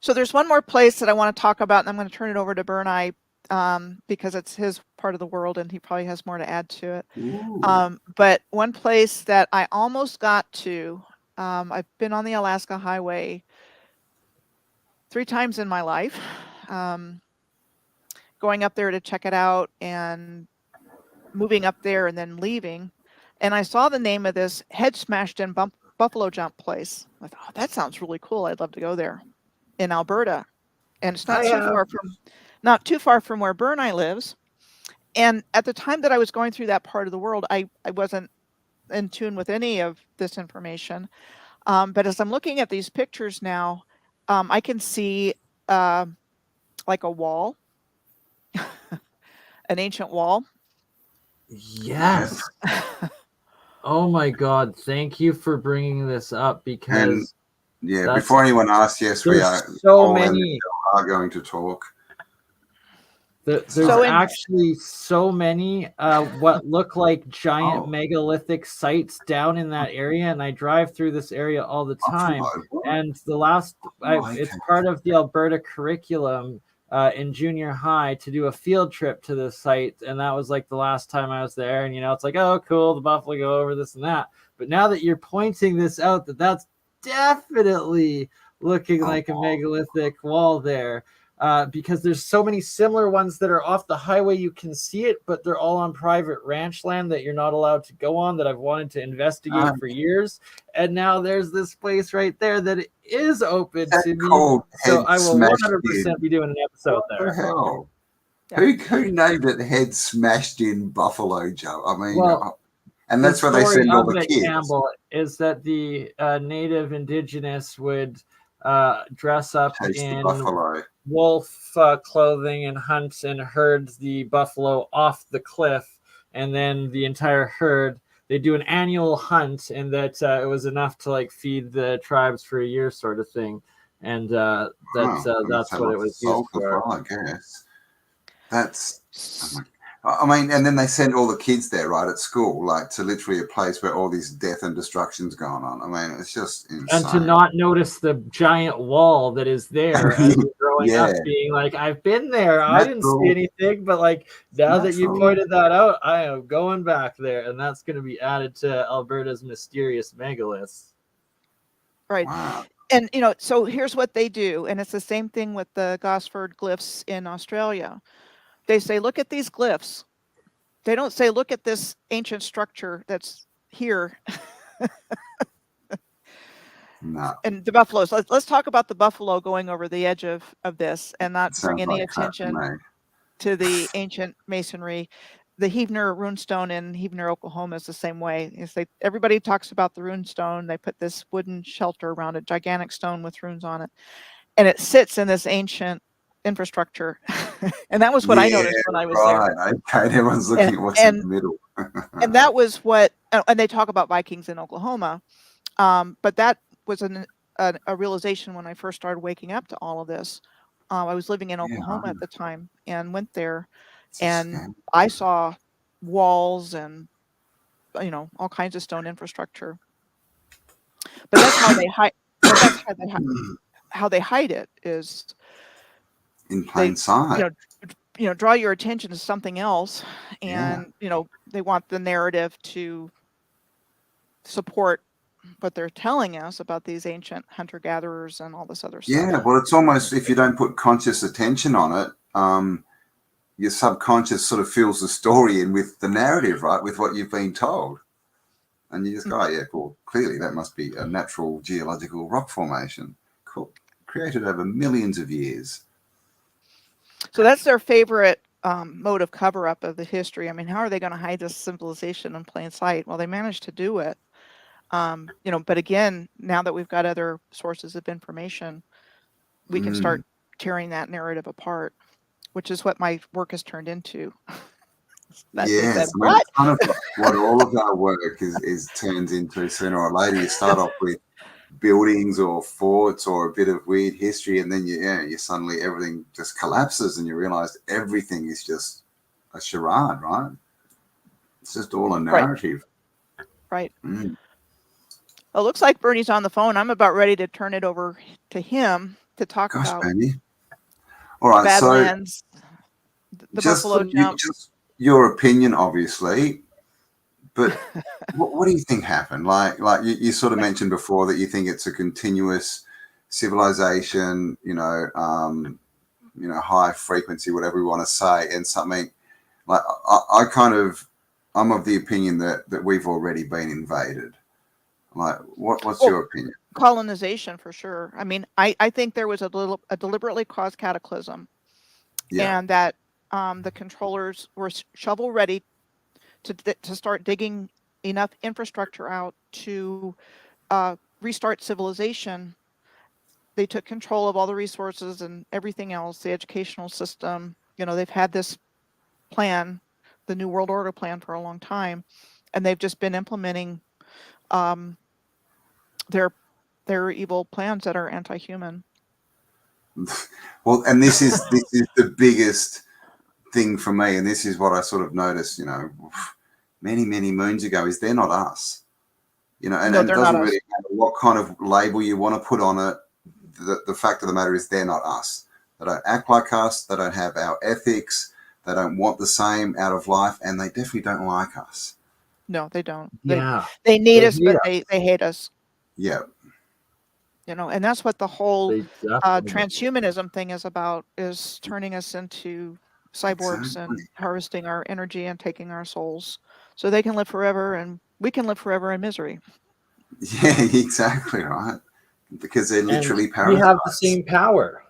So there's one more place that I want to talk about, and I'm going to turn it over to BurnEye, because it's his part of the world and he probably has more to add to it. But one place that I almost got to, I've been on the Alaska Highway 3 times in my life, going up there to check it out and moving up there and then leaving. And I saw the name of this head smashed in buffalo jump place. I thought, oh, that sounds really cool. I'd love to go there, in Alberta. And it's not too far from where BurnEye lives. And at the time that I was going through that part of the world, I wasn't in tune with any of this information. But as I'm looking at these pictures now, I can see like a wall, an ancient wall. Yes. Oh my God. Thank you for bringing this up, because before anyone asks, yes, we are going to talk. There's actually so many what look like giant megalithic sites down in that area, and I drive through this area all the time. And it's part of the Alberta curriculum in junior high to do a field trip to this site, and that was like the last time I was there. And it's like, oh, cool, the buffalo go over this and that. But now that you're pointing this out, that's definitely looking like a megalithic wall there. Because there's so many similar ones that are off the highway, you can see it, but they're all on private ranch land that you're not allowed to go on, that I've wanted to investigate for years. And now there's this place right there that is open to me. So I will 100% be doing an episode there. What the hell? Who named it Head Smashed in Buffalo Joe? I mean, and that's where they send all the kids. Campbell is that the native indigenous would dress up in wolf clothing and hunt and herd the buffalo off the cliff, and then the entire herd, they do an annual hunt, and that it was enough to like feed the tribes for a year, sort of thing. And that's what it was used for. I guess that's I mean, and then they send all the kids there, right, at school, like to literally a place where all this death and destruction's going on. I mean, it's just insane. And to not notice the giant wall that is there as you're growing up, being like, I've been there. I didn't see anything, but like now that you pointed that out, I am going back there, and that's going to be added to Alberta's mysterious megaliths. Right. Wow. And, so here's what they do, and it's the same thing with the Gosford glyphs in Australia. They say, look at these glyphs. They don't say, look at this ancient structure that's here. No. And the buffaloes. Let's talk about the buffalo going over the edge of this, and not bring any attention to the ancient masonry. The Heavener runestone in Heavener, Oklahoma is the same way. Everybody talks about the runestone. They put this wooden shelter around a gigantic stone with runes on it. And it sits in this ancient infrastructure. And that was what I noticed when I was there. Okay, everyone's looking at what's in the middle. And that was what, and they talk about Vikings in Oklahoma. But that was a realization when I first started waking up to all of this. I was living in Oklahoma at the time and went there, and I saw walls and all kinds of stone infrastructure. But that's how they hide. How they hide it is in plain sight. draw your attention to something else, Yeah. and they want the narrative to support what they're telling us about these ancient hunter-gatherers and all this other stuff. Yeah, well, it's almost, if you don't put conscious attention on it, your subconscious sort of fills the story in with the narrative, right, with what you've been told. And you just go, oh, yeah, cool. Clearly, that must be a natural geological rock formation. Cool. Created over millions of years. So that's their favorite mode of cover-up of the history. I mean, how are they going to hide this civilization in plain sight? Well, they managed to do it. But again, now that we've got other sources of information, we can start tearing that narrative apart, which is what my work has turned into. Yes, I mean, it's kind of what all of our work is turns into sooner or later. You start off with buildings or forts or a bit of weird history, and then you suddenly everything just collapses, and you realize everything is just a charade, right? It's just all a narrative. Right. Well, it looks like Bernie's on the phone. I'm about ready to turn it over to him to talk about Bernie. All right, Badlands, so the Buffalo Jump. Just your opinion, obviously, but what do you think happened? Like you sort of mentioned before that you think it's a continuous civilization, high frequency, whatever we want to say, and something like I'm of the opinion that we've already been invaded. Like, what's your opinion? Colonization, for sure. I mean, I think there was a deliberately caused cataclysm, and that the controllers were shovel ready to start digging enough infrastructure out to restart civilization. They took control of all the resources and everything else, the educational system. They've had this plan, the New World Order plan, for a long time, and they've just been implementing their evil plans that are anti-human. Well, and this is the biggest thing for me, and this is what I sort of noticed, many moons ago, is they're not us, and it doesn't really matter what kind of label you want to put on it. The fact of the matter is they're not us. They don't act like us. They don't have our ethics. They don't want the same out of life, and they definitely don't like us. No, they don't. Yeah, they need us, but they hate us. Yeah. And that's what the whole definitely transhumanism thing is about, is turning us into cyborgs and harvesting our energy and taking our souls so they can live forever and we can live forever in misery. Yeah, exactly right. Because they're literally parasites. We have the same power.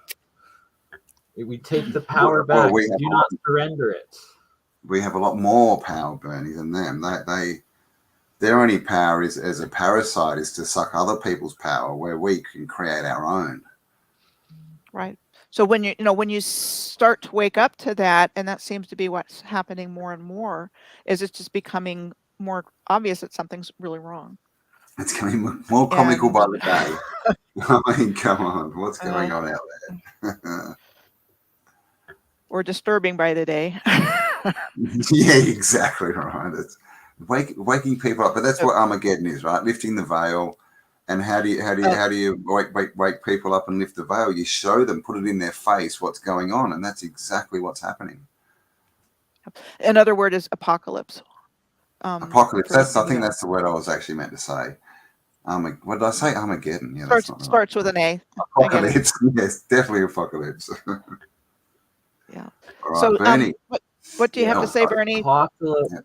We take the power back. We do not surrender it. We have a lot more power, Bernie, than them. Their only power is, as a parasite, is to suck other people's power, where we can create our own. Right. So when you start to wake up to that, and that seems to be what's happening more and more, is it's just becoming more obvious that something's really wrong. It's becoming more comical by the day. I mean, come on, what's going on out there? Or disturbing by the day. Yeah, exactly right. It's waking people up, but that's what Armageddon is, right? Lifting the veil. And how do you wake people up and lift the veil? You show them, put it in their face, what's going on, and that's exactly what's happening. Another word is apocalypse. Apocalypse. I think that's the word I was actually meant to say. What did I say? Armageddon. Yeah, starts with an A. Apocalypse. Yes, definitely apocalypse. Yeah. All right, so, Bernie. What do you have to say, Bernie? Apocalypse. Yeah.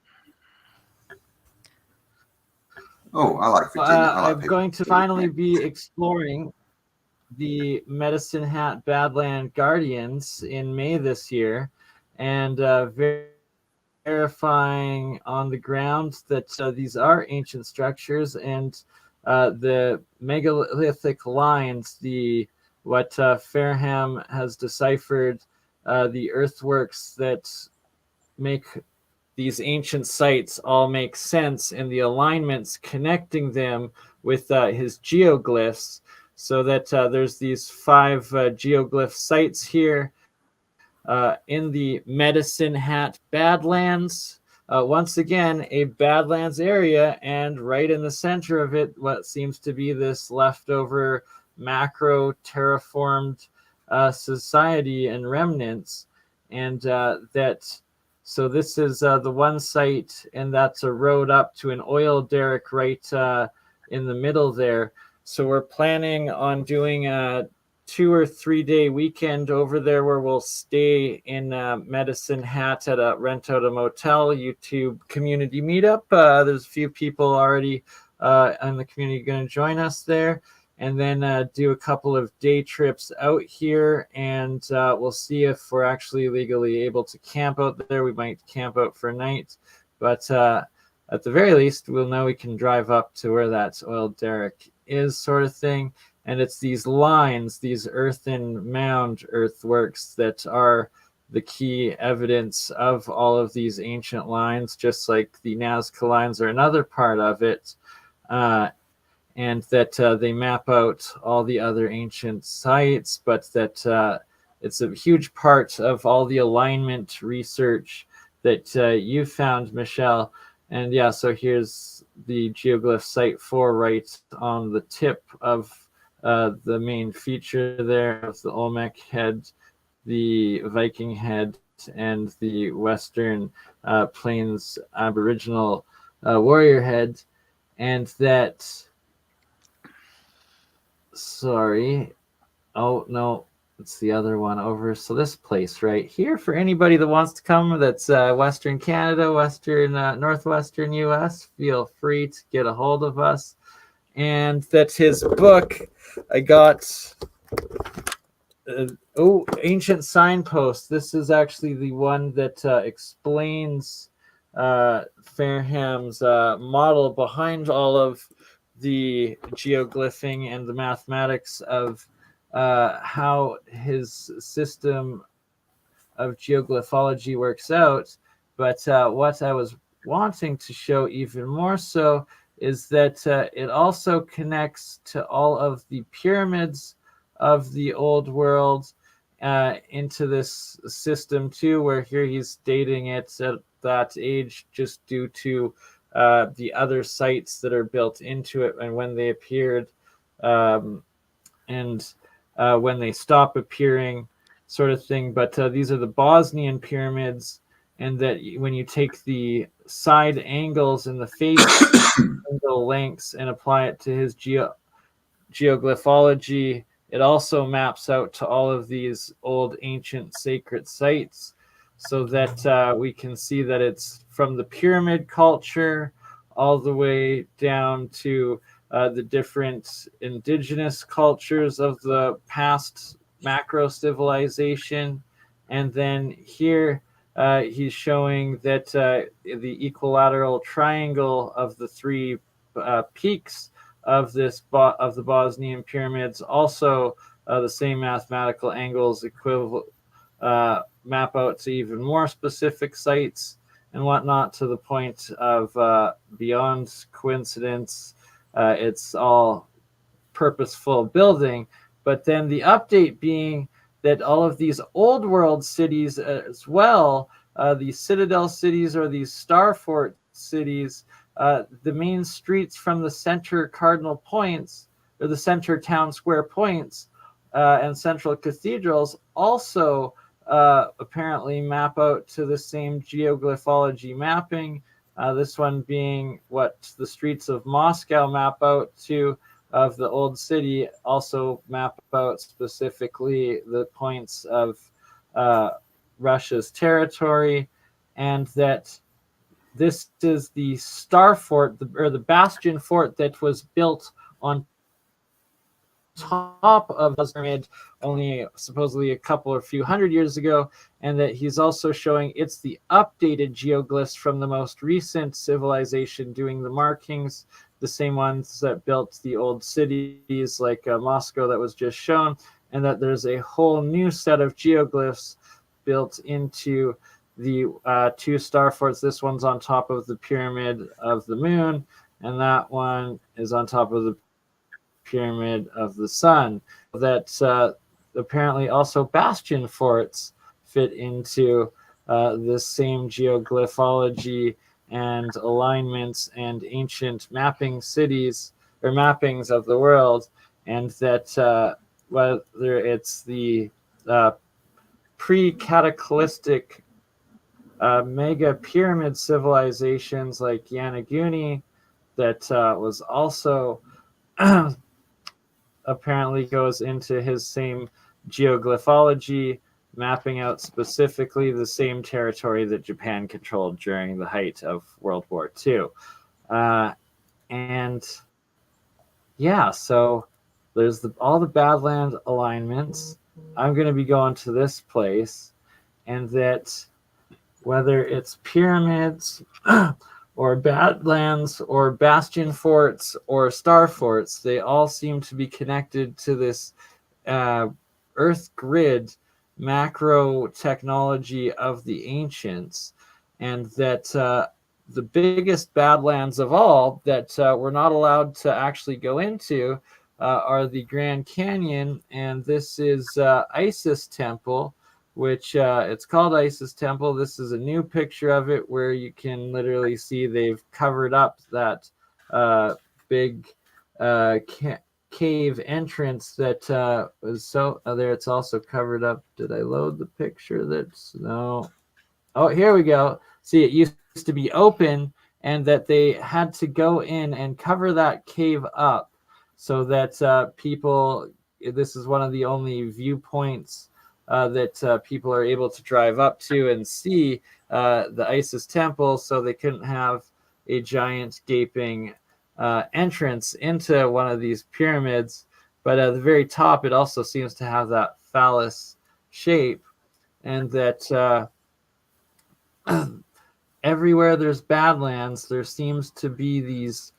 Oh, I like Virginia. I'm going to finally be exploring the Medicine Hat Badland Guardians in May this year, and verifying on the ground that these are ancient structures, and the megalithic lines, what Farham has deciphered, the earthworks that make these ancient sites all make sense, and the alignments connecting them with his geoglyphs, so that there's these 5 geoglyph sites here in the Medicine Hat Badlands. Once again, a Badlands area, and right in the center of it, what seems to be this leftover macro terraformed society and remnants. and so this is the one site, and that's a road up to an oil derrick right in the middle there. So we're planning on doing a 2 or 3 day weekend over there where we'll stay in Medicine Hat at a Rent Out a Motel YouTube community meetup. There's a few people already in the community going to join us there, and then do a couple of day trips out here, and we'll see if we're actually legally able to camp out there. We might camp out for a night, but at the very least, we'll know we can drive up to where that oil derrick is, sort of thing. And it's these lines, these earthen mound earthworks that are the key evidence of all of these ancient lines, just like the Nazca lines are another part of it. And that they map out all the other ancient sites, but that it's a huge part of all the alignment research that you found, Michelle. And yeah, so here's the geoglyph site 4 right on the tip of the main feature there of the Olmec head, the Viking head, and the Western Plains Aboriginal warrior head. And that, sorry, oh no, it's the other one over. So this place right here, for anybody that wants to come, that's Western Canada, Western, Northwestern US, feel free to get a hold of us. And that's his book. I got Ancient Signposts. This is actually the one that explains Fairham's model behind all of the geoglyphing and the mathematics of how his system of geoglyphology works out. But what I was wanting to show even more so is that it also connects to all of the pyramids of the old world into this system too, where here he's dating it at that age just due to the other sites that are built into it and when they appeared and when they stop appearing, sort of thing. But these are the Bosnian pyramids, and that when you take the side angles and the face angle lengths and apply it to his geoglyphology, it also maps out to all of these old ancient sacred sites, so that we can see that it's from the pyramid culture all the way down to the different indigenous cultures of the past macro civilization. And then here he's showing that the equilateral triangle of the 3 peaks of this of the Bosnian pyramids, also the same mathematical angles equivalent map out to even more specific sites and whatnot, to the point of beyond coincidence. It's all purposeful building. But then the update being that all of these old world cities as well, these citadel cities or these star fort cities, the main streets from the center cardinal points or the center town square points and central cathedrals also apparently map out to the same geoglyphology mapping. This one being what the streets of Moscow map out to, of the old city, also map out specifically the points of Russia's territory. And that this is the star fort, or the bastion fort, that was built on top of the pyramid only supposedly a couple or few hundred years ago, and that he's also showing it's the updated geoglyphs from the most recent civilization doing the markings, the same ones that built the old cities like Moscow that was just shown, and that there's a whole new set of geoglyphs built into the 2 star forts. This one's on top of the pyramid of the moon, and that one is on top of the pyramid of the sun. That apparently also bastion forts fit into this same geoglyphology and alignments and ancient mapping cities or mappings of the world. And that whether it's the pre-cataclysmic mega pyramid civilizations like Yanaguni that was also apparently goes into his same geoglyphology, mapping out specifically the same territory that Japan controlled during the height of World War II. And yeah, so there's all the Badland alignments. I'm going to be going to this place, and that whether it's pyramids or Badlands or bastion forts or star forts, they all seem to be connected to this Earth grid macro technology of the ancients, and that the biggest Badlands of all that we're not allowed to actually go into are the Grand Canyon, and this is Isis Temple, which it's called Isis Temple. This is a new picture of it where you can literally see they've covered up that big cave entrance that was so there. It's also covered up. Did I load the picture? That's no. Oh, here we go. See, it used to be open, and that they had to go in and cover that cave up so that people, this is one of the only viewpoints that people are able to drive up to and see the Isis Temple, so they couldn't have a giant gaping entrance into one of these pyramids. But at the very top, it also seems to have that phallus shape, and that everywhere there's Badlands, there seems to be these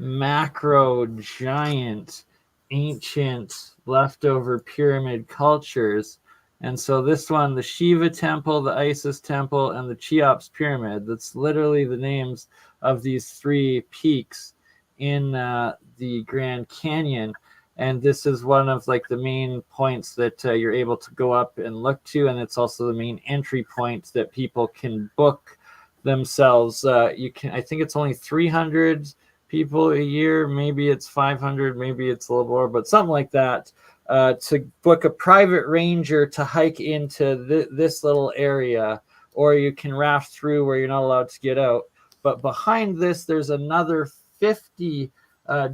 macro giant ancient leftover pyramid cultures. And so this one, the Shiva Temple, the Isis Temple, and the Cheops Pyramid, that's literally the names of these three peaks in the Grand Canyon. And this is one of like the main points that you're able to go up and look to, and it's also the main entry point that people can book themselves. You can, I think it's only 300 people a year, maybe it's 500, maybe it's a little more, but something like that, to book a private ranger to hike into this little area, or you can raft through where you're not allowed to get out. But behind this, there's another 50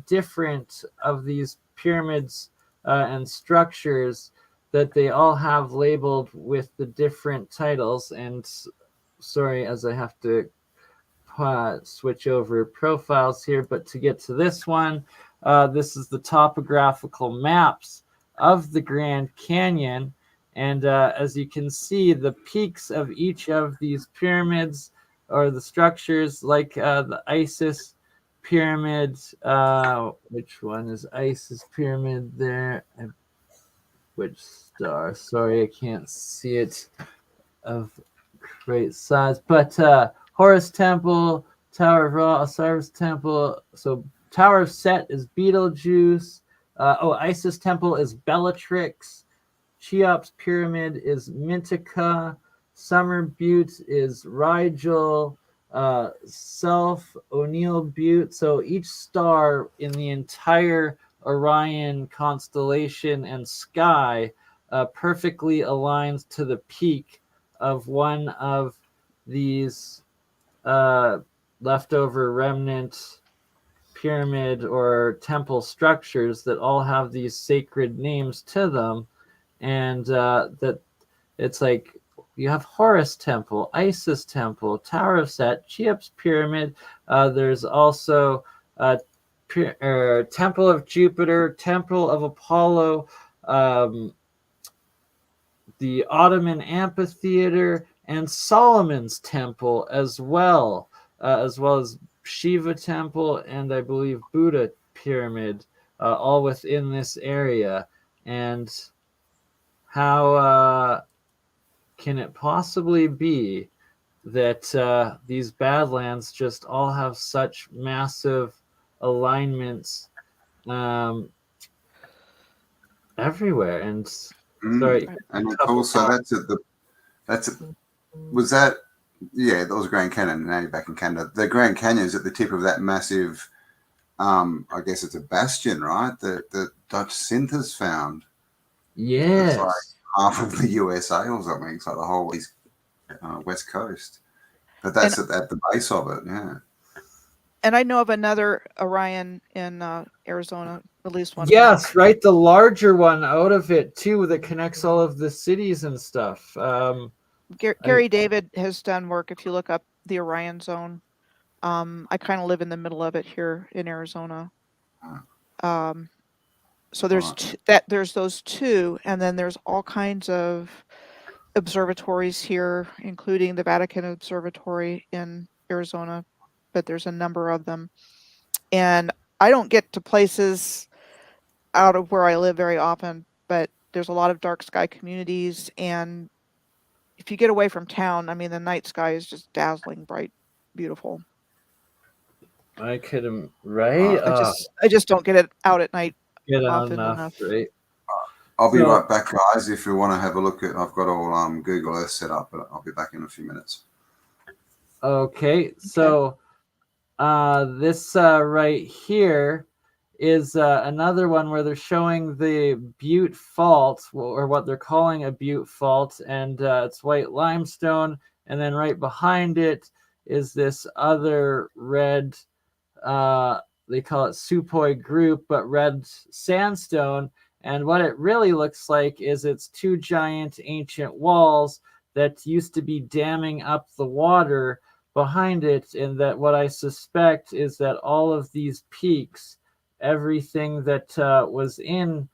different of these pyramids and structures that they all have labeled with the different titles. And sorry, as I have to switch over profiles here, but to get to this one, this is the topographical maps of the Grand Canyon. And as you can see, the peaks of each of these pyramids or the structures, like the Isis Pyramid, which one is Isis Pyramid there? Which star? Sorry, I can't see it of great size. But Horus Temple, Tower of Ra, Osiris Temple. So Tower of Set is Betelgeuse. Isis Temple is Bellatrix. Cheops Pyramid is Mintica. Summer Butte is Rigel. Self O'Neill Butte. So each star in the entire Orion constellation and sky perfectly aligns to the peak of one of these leftover remnant pyramid or temple structures that all have these sacred names to them. And that it's like you have Horus Temple, Isis Temple, Tower of Set, Cheops Pyramid. There's also Temple of Jupiter, Temple of Apollo, the Ottoman Amphitheater, and Solomon's Temple as well as Shiva Temple, and I believe Buddha Pyramid, all within this area. And how can it possibly be that these Badlands just all have such massive alignments everywhere? And sorry, and it's also was that was Grand Canyon. Now you're back in Canada. The Grand Canyon is at the tip of that massive, I guess it's a bastion, right? The Dutch synthers found. Yes. It's like half of the USA or something. It's like the whole west coast. But that's at the base of it, yeah. And I know of another Orion in Arizona, at least one. Yes, right. The larger one out of it too, that connects all of the cities and stuff. Gary David has done work. If you look up the Orion Zone, I kind of live in the middle of it here in Arizona. So there's there's those two, and then there's all kinds of observatories here, including the Vatican Observatory in Arizona, but there's a number of them. And I don't get to places out of where I live very often, but there's a lot of dark sky communities, and if you get away from town, I mean, the night sky is just dazzling, bright, beautiful. I could, right? I just don't get it out at night Get often enough, right? I'll be right back, guys. If you want to have a look at, I've got all Google Earth set up, but I'll be back in a few minutes. Okay, so this right here is another one where they're showing the Butte Fault, or what they're calling a Butte Fault, and it's white limestone, and then right behind it is this other red, they call it Sepoy group, but red sandstone. And what it really looks like is it's two giant ancient walls that used to be damming up the water behind it. And that what I suspect is that all of these peaks, everything that was in,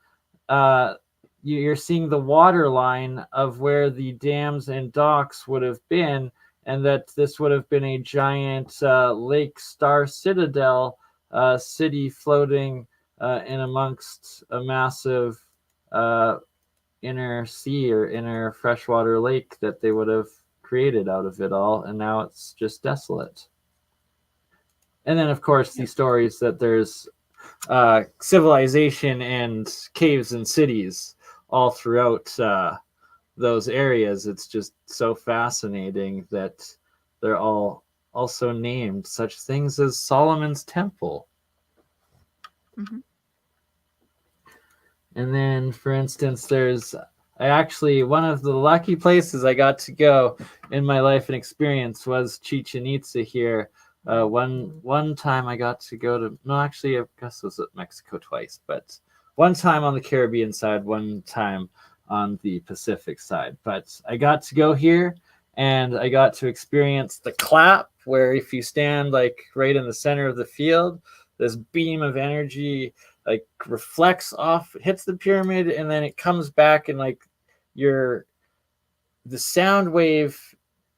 you're seeing the water line of where the dams and docks would have been, and that this would have been a giant Lake Star Citadel city floating in amongst a massive inner sea or inner freshwater lake that they would have created out of it all, and now it's just desolate. And then, of course, the stories that there's civilization and caves and cities all throughout those areas. It's just so fascinating that they're all also named such things as Solomon's Temple. Mm-hmm. And then, for instance, there's one of the lucky places I got to go in my life and experience was Chichen Itza here. One time I got to go to, no, actually, I guess it was at Mexico twice, but one time on the Caribbean side, one time on the Pacific side. But I got to go here, and I got to experience the clap, where if you stand like right in the center of the field, this beam of energy like reflects off, hits the pyramid, and then it comes back, and like the sound wave,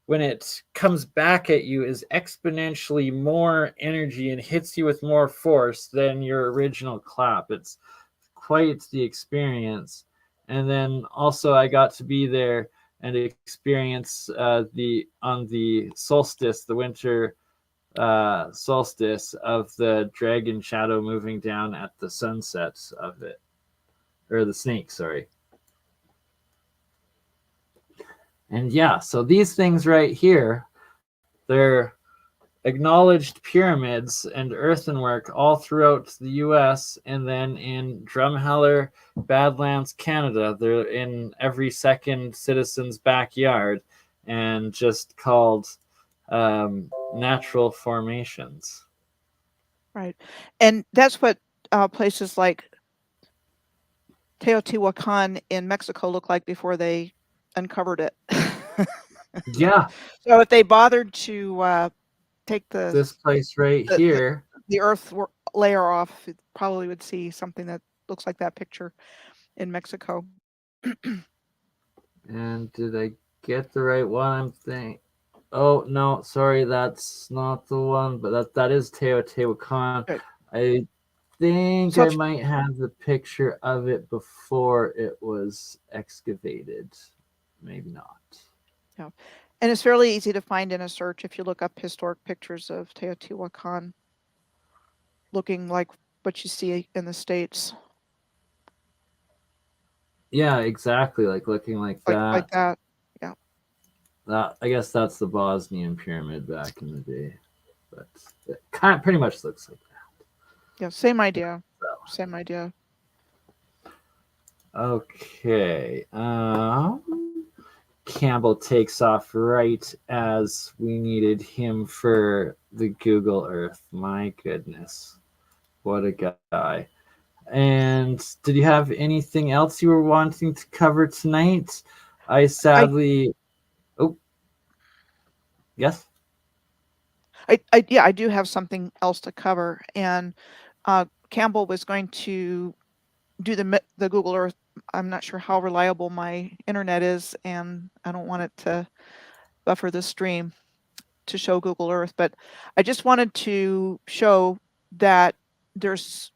when it comes back at you, is exponentially more energy and hits you with more force than your original clap. It's quite the experience. And then also I got to be there and experience on the solstice, the winter solstice, of the dragon shadow moving down at the sunset of it, or the snake, sorry. And yeah, so these things right here, they're acknowledged pyramids and earthenwork all throughout the US, and then in Drumheller, Badlands, Canada, they're in every second citizen's backyard and just called natural formations. Right. And that's what places like Teotihuacan in Mexico look like before they uncovered it. Yeah. So if they bothered to take this place right here, the earth layer off, it probably would see something that looks like that picture in Mexico. And did I get the right one? I'm thinking. Oh no, sorry, that's not the one. But that is Teotihuacan. Good. I think I might have the picture of it before it was excavated. Maybe not. Yeah. And it's fairly easy to find in a search if you look up historic pictures of Teotihuacan, looking like what you see in the States. Yeah, exactly. Like looking like that. Like that. Yeah. I guess that's the Bosnian pyramid back in the day. But it kind of pretty much looks like that. Yeah, same idea. Same idea. Okay. Campbell takes off right as we needed him for the Google Earth. My goodness. What a guy. And did you have anything else you were wanting to cover tonight? I sadly... Oh, yes? Yeah, I do have something else to cover. And Campbell was going to do the Google Earth. I'm not sure how reliable my internet is, and I don't want it to buffer the stream to show Google Earth, but I just wanted to show that there's,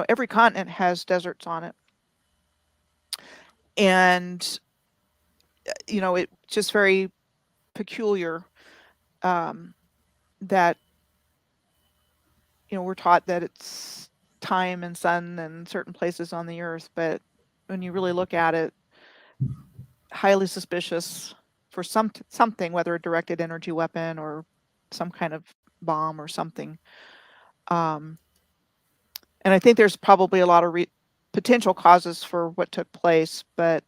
every continent has deserts on it. And, it's just very peculiar that, we're taught that it's time and sun and certain places on the earth, but when you really look at it, highly suspicious for something, whether a directed energy weapon or some kind of bomb or something. And I think there's probably a lot of potential causes for what took place, but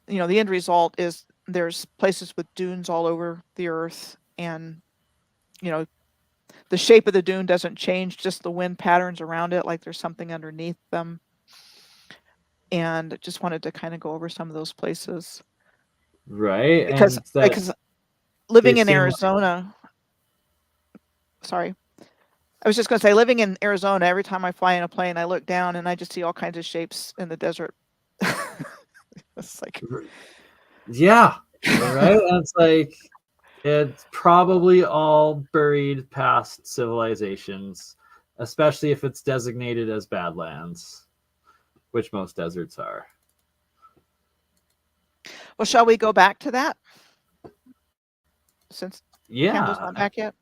the end result is there's places with dunes all over the earth, and the shape of the dune doesn't change, just the wind patterns around it, like there's something underneath them. And just wanted to kind of go over some of those places. Right. Because living in Arizona, sorry. I was just going to say, living in Arizona, every time I fly in a plane, I look down and I just see all kinds of shapes in the desert. It's like, yeah, right. It's like, it's probably all buried past civilizations, especially if it's designated as Badlands, which most deserts are. Well, shall we go back to that? Since Campbell's not back yet?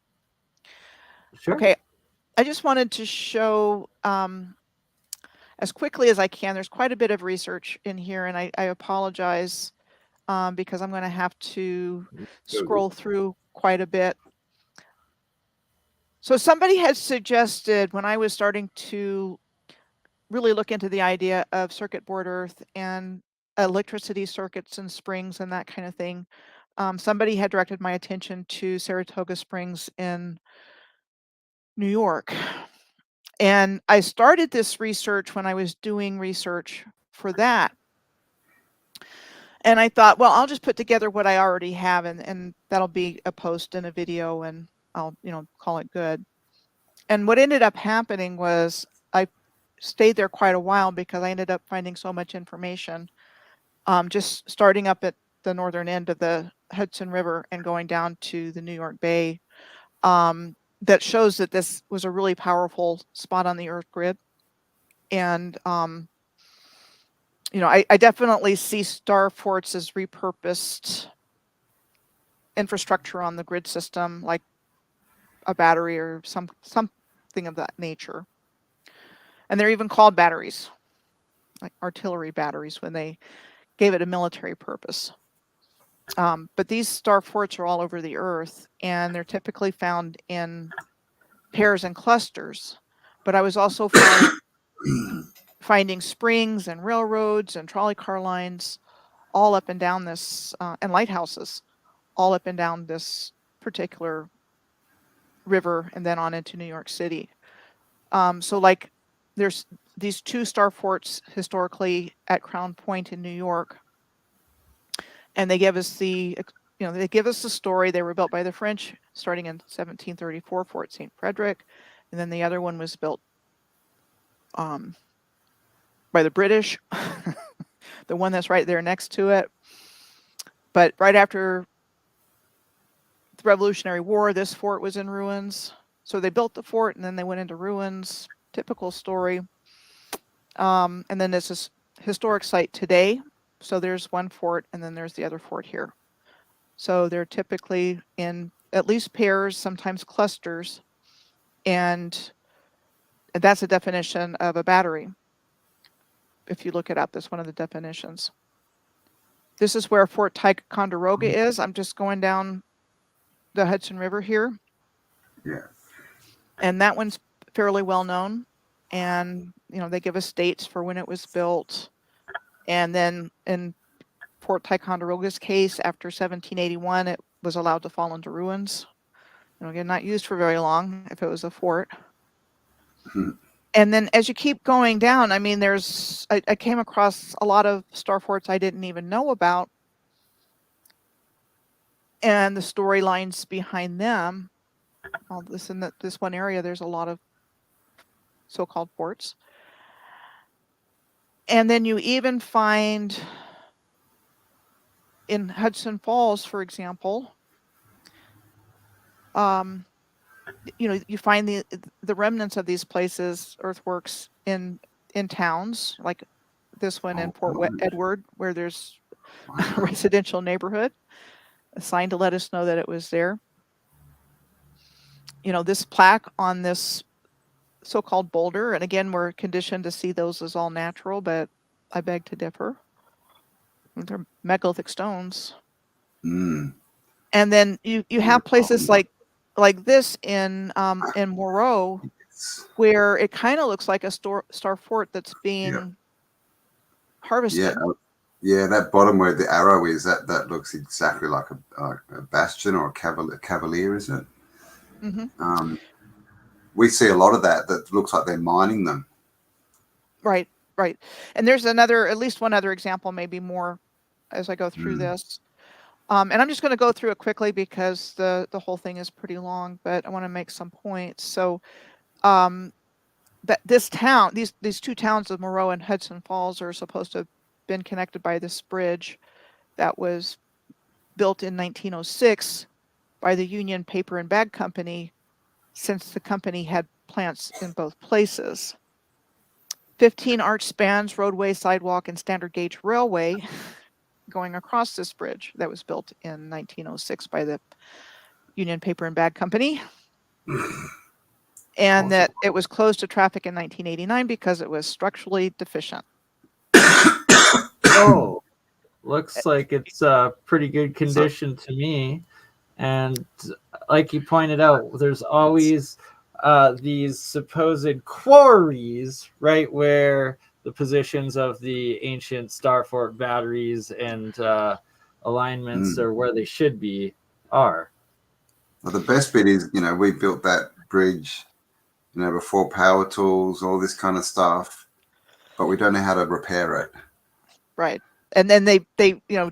Sure. Okay. I just wanted to show as quickly as I can. There's quite a bit of research in here, and I apologize because I'm going to have to scroll through quite a bit. So somebody had suggested, when I was starting to really look into the idea of circuit board Earth and electricity circuits and springs and that kind of thing, somebody had directed my attention to Saratoga Springs in New York. And I started this research when I was doing research for that. And I thought, well, I'll just put together what I already have, and that'll be a post and a video, and I'll, call it good. And what ended up happening was I stayed there quite a while because I ended up finding so much information, just starting up at the northern end of the Hudson River and going down to the New York Bay, that shows that this was a really powerful spot on the Earth grid. And, I definitely see star forts as repurposed infrastructure on the grid system, like a battery or something of that nature. And they're even called batteries, like artillery batteries, when they gave it a military purpose. But these star forts are all over the Earth, and they're typically found in pairs and clusters. But I was also finding springs and railroads and trolley car lines all up and down this, and lighthouses all up and down this particular river and then on into New York City. So like there's these two star forts historically at Crown Point in New York, and they give us the story. They were built by the French starting in 1734, Fort St. Frederick, and then the other one was built by the British, the one that's right there next to it. But right after the Revolutionary War, this fort was in ruins. So they built the fort and then they went into ruins. Typical story. And then there's this historic site today. So there's one fort and then there's the other fort here. So they're typically in at least pairs, sometimes clusters. And that's a definition of a battery. If you look it up, that's one of the definitions. This is where Fort Ticonderoga is. I'm just going down the Hudson River here. Yeah. And that one's fairly well known. And, they give us dates for when it was built. And then in Fort Ticonderoga's case, after 1781, it was allowed to fall into ruins. Again, not used for very long if it was a fort. And then as you keep going down, I mean, I came across a lot of star forts I didn't even know about, and the storylines behind them. All this in this one area, there's a lot of so-called forts. And then you even find in Hudson Falls, for example, you find the remnants of these places, earthworks in towns like this one in Port Edward, where there's a residential neighborhood, a sign to let us know that it was there. This plaque on this so-called boulder, and again, we're conditioned to see those as all natural, but I beg to differ. They're megalithic stones. And then you have places like this in Moreau, where it kind of looks like a star fort that's being harvested. Yeah, that bottom where the arrow is, that looks exactly like a bastion or a cavalier, isn't it? We see a lot of that looks like they're mining them. Right. And there's at least one other example, maybe more as I go through this. And I'm just going to go through it quickly because the whole thing is pretty long, but I want to make some points. So that this town, these two towns of Moreau and Hudson Falls are supposed to have been connected by this bridge that was built in 1906 by the Union Paper and Bag Company, since the company had plants in both places. 15 arch spans, roadway, sidewalk, and standard gauge railway going across this bridge that was built in 1906 by the Union Paper and Bag Company. And that it was closed to traffic in 1989 because it was structurally deficient. Oh, looks like it's pretty good condition to me. And like you pointed out, there's always these supposed quarries, right, where the positions of the ancient star fort batteries and alignments are where they should be are. Well, the best bit is, we built that bridge, before power tools, all this kind of stuff, but we don't know how to repair it. Right. And then they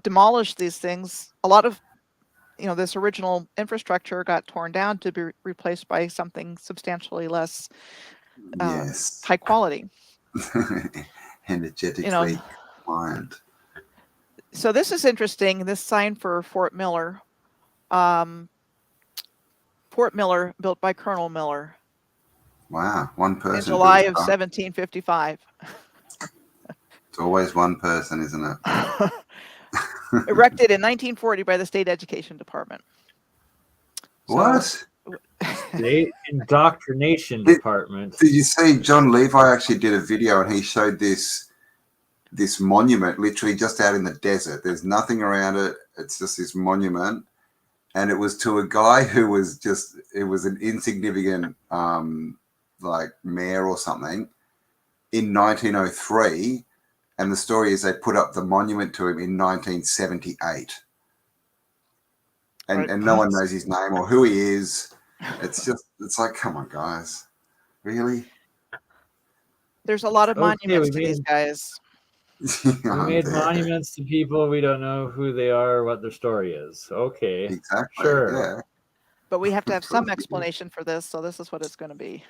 demolished these things. A lot of this original infrastructure got torn down to be replaced by something substantially less high quality. Energetically compliant. So this is interesting. This sign for Fort Miller. Fort Miller, built by Colonel Miller. Wow, one person. In July of 1755. It's always one person, isn't it? Erected in 1940 by the State Education Department. What? State Indoctrination Department. Did you see John Levi actually did a video and he showed this monument literally just out in the desert. There's nothing around it. It's just this monument. And it was to a guy who was it was an insignificant like mayor or something in 1903. And the story is they put up the monument to him in 1978. And no one knows his name or who he is. It's like, come on, guys. Really? There's a lot of monuments to these guys. We made monuments to people. We don't know who they are or what their story is. Okay. Exactly. Sure. Yeah. But we have to have some explanation for this, so this is what it's going to be.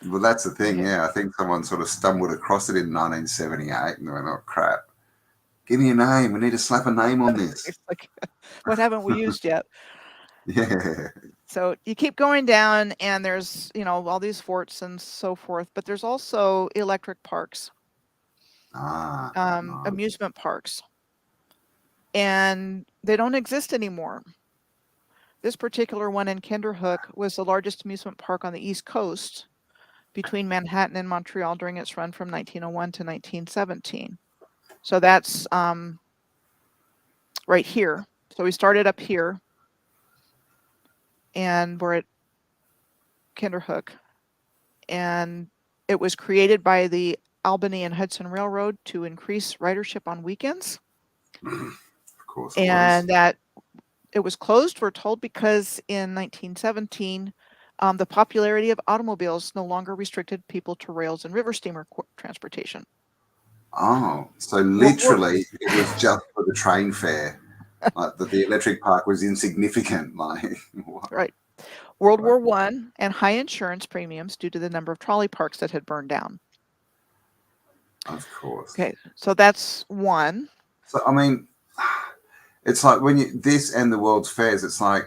Well, that's the thing, yeah. I think someone sort of stumbled across it in 1978 and they went, oh, crap. Give me a name. We need to slap a name on this. It's like, what haven't we used yet? Yeah. So you keep going down and there's, all these forts and so forth, but there's also electric parks, amusement parks, and they don't exist anymore. This particular one in Kinderhook was the largest amusement park on the East Coast between Manhattan and Montreal during its run from 1901 to 1917. So that's right here. So we started up here and we're at Kinderhook, and it was created by the Albany and Hudson Railroad to increase ridership on weekends. Of course it And was. that it was closed, we're told, because in 1917, the popularity of automobiles no longer restricted people to rails and river steamer transportation. Oh, so World War- literally it was just for the train fare. Like the electric park was insignificant. Like, what? Right. World Right. War I and high insurance premiums due to the number of trolley parks that had burned down. Of course. Okay, so that's one. So I mean, it's like when you this and the World's Fairs, it's like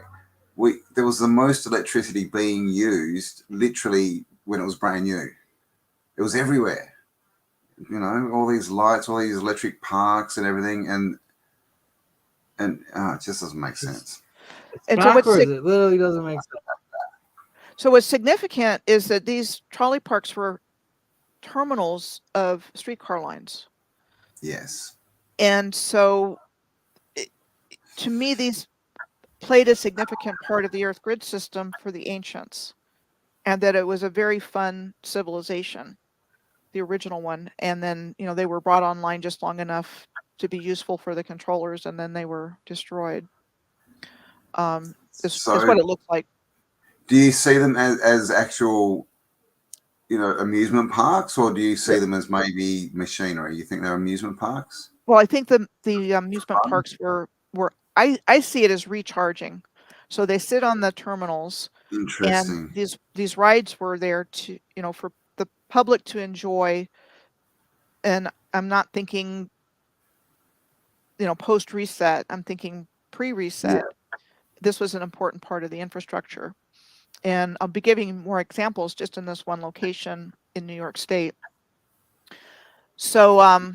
there was the most electricity being used literally when it was brand new. It was everywhere. You know, all these lights, all these electric parks and everything, and it just doesn't make sense. It's And so backwards. It literally doesn't make sense. So what's significant is that these trolley parks were terminals of streetcar lines. Yes. And so to me, these played a significant part of the Earth grid system for the ancients, and that it was a very fun civilization, the original one. And then, you know, they were brought online just long enough to be useful for the controllers, and then they were destroyed. Is what it looks like. Do you see them as actual, you know, amusement parks, or do you see them as maybe machinery? You think they're amusement parks? Well, I think the amusement parks were I see it as recharging. So they sit on the terminals. Interesting. And these rides were there to, you know, for the public to enjoy. And I'm not thinking, you know, post reset. I'm thinking pre-reset. Yeah. This was an important part of the infrastructure. And I'll be giving more examples just in this one location in New York State. So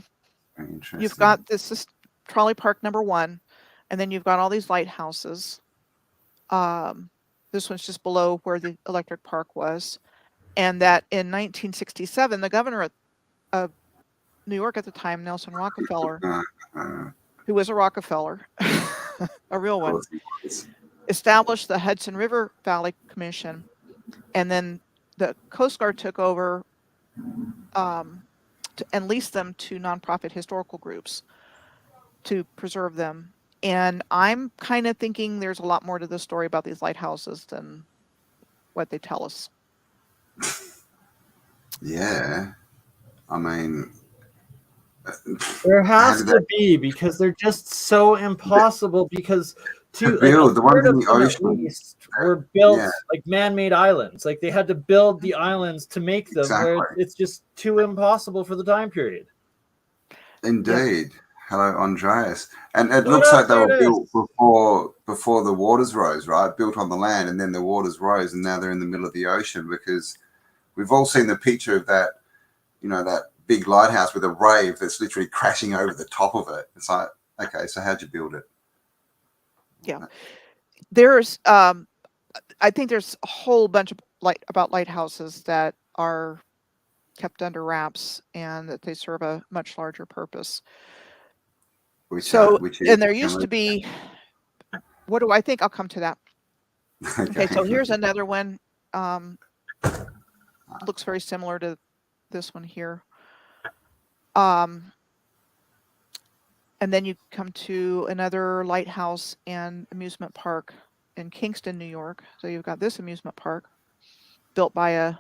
you've got this trolley park number one, and then you've got all these lighthouses. This one's just below where the electric park was. And that in 1967, the governor of New York at the time, Nelson Rockefeller, who was a Rockefeller, a real one, established the Hudson River Valley Commission. And then the Coast Guard took over and leased them to nonprofit historical groups to preserve them. And I'm kind of thinking there's a lot more to the story about these lighthouses than what they tell us. Yeah. I mean, there has to be, because they're just so impossible, because to build the ones in the ocean at least were built like man-made islands. Like they had to build the islands to make them, where it's just too impossible for the time period. Indeed. Yeah. Hello, Andreas. And it looks like they were built before the waters rose, right? Built on the land, and then the waters rose, and now they're in the middle of the ocean, because we've all seen the picture of that, you know, that big lighthouse with a wave that's literally crashing over the top of it. It's like, okay, so how'd you build it? Yeah. There's, I think there's a whole bunch of about lighthouses that are kept under wraps and that they serve a much larger purpose. And there used to be, what do I think? I'll come to that. Okay, so here's another one. Looks very similar to this one here. And then you come to another lighthouse and amusement park in Kingston, New York. So you've got this amusement park built by a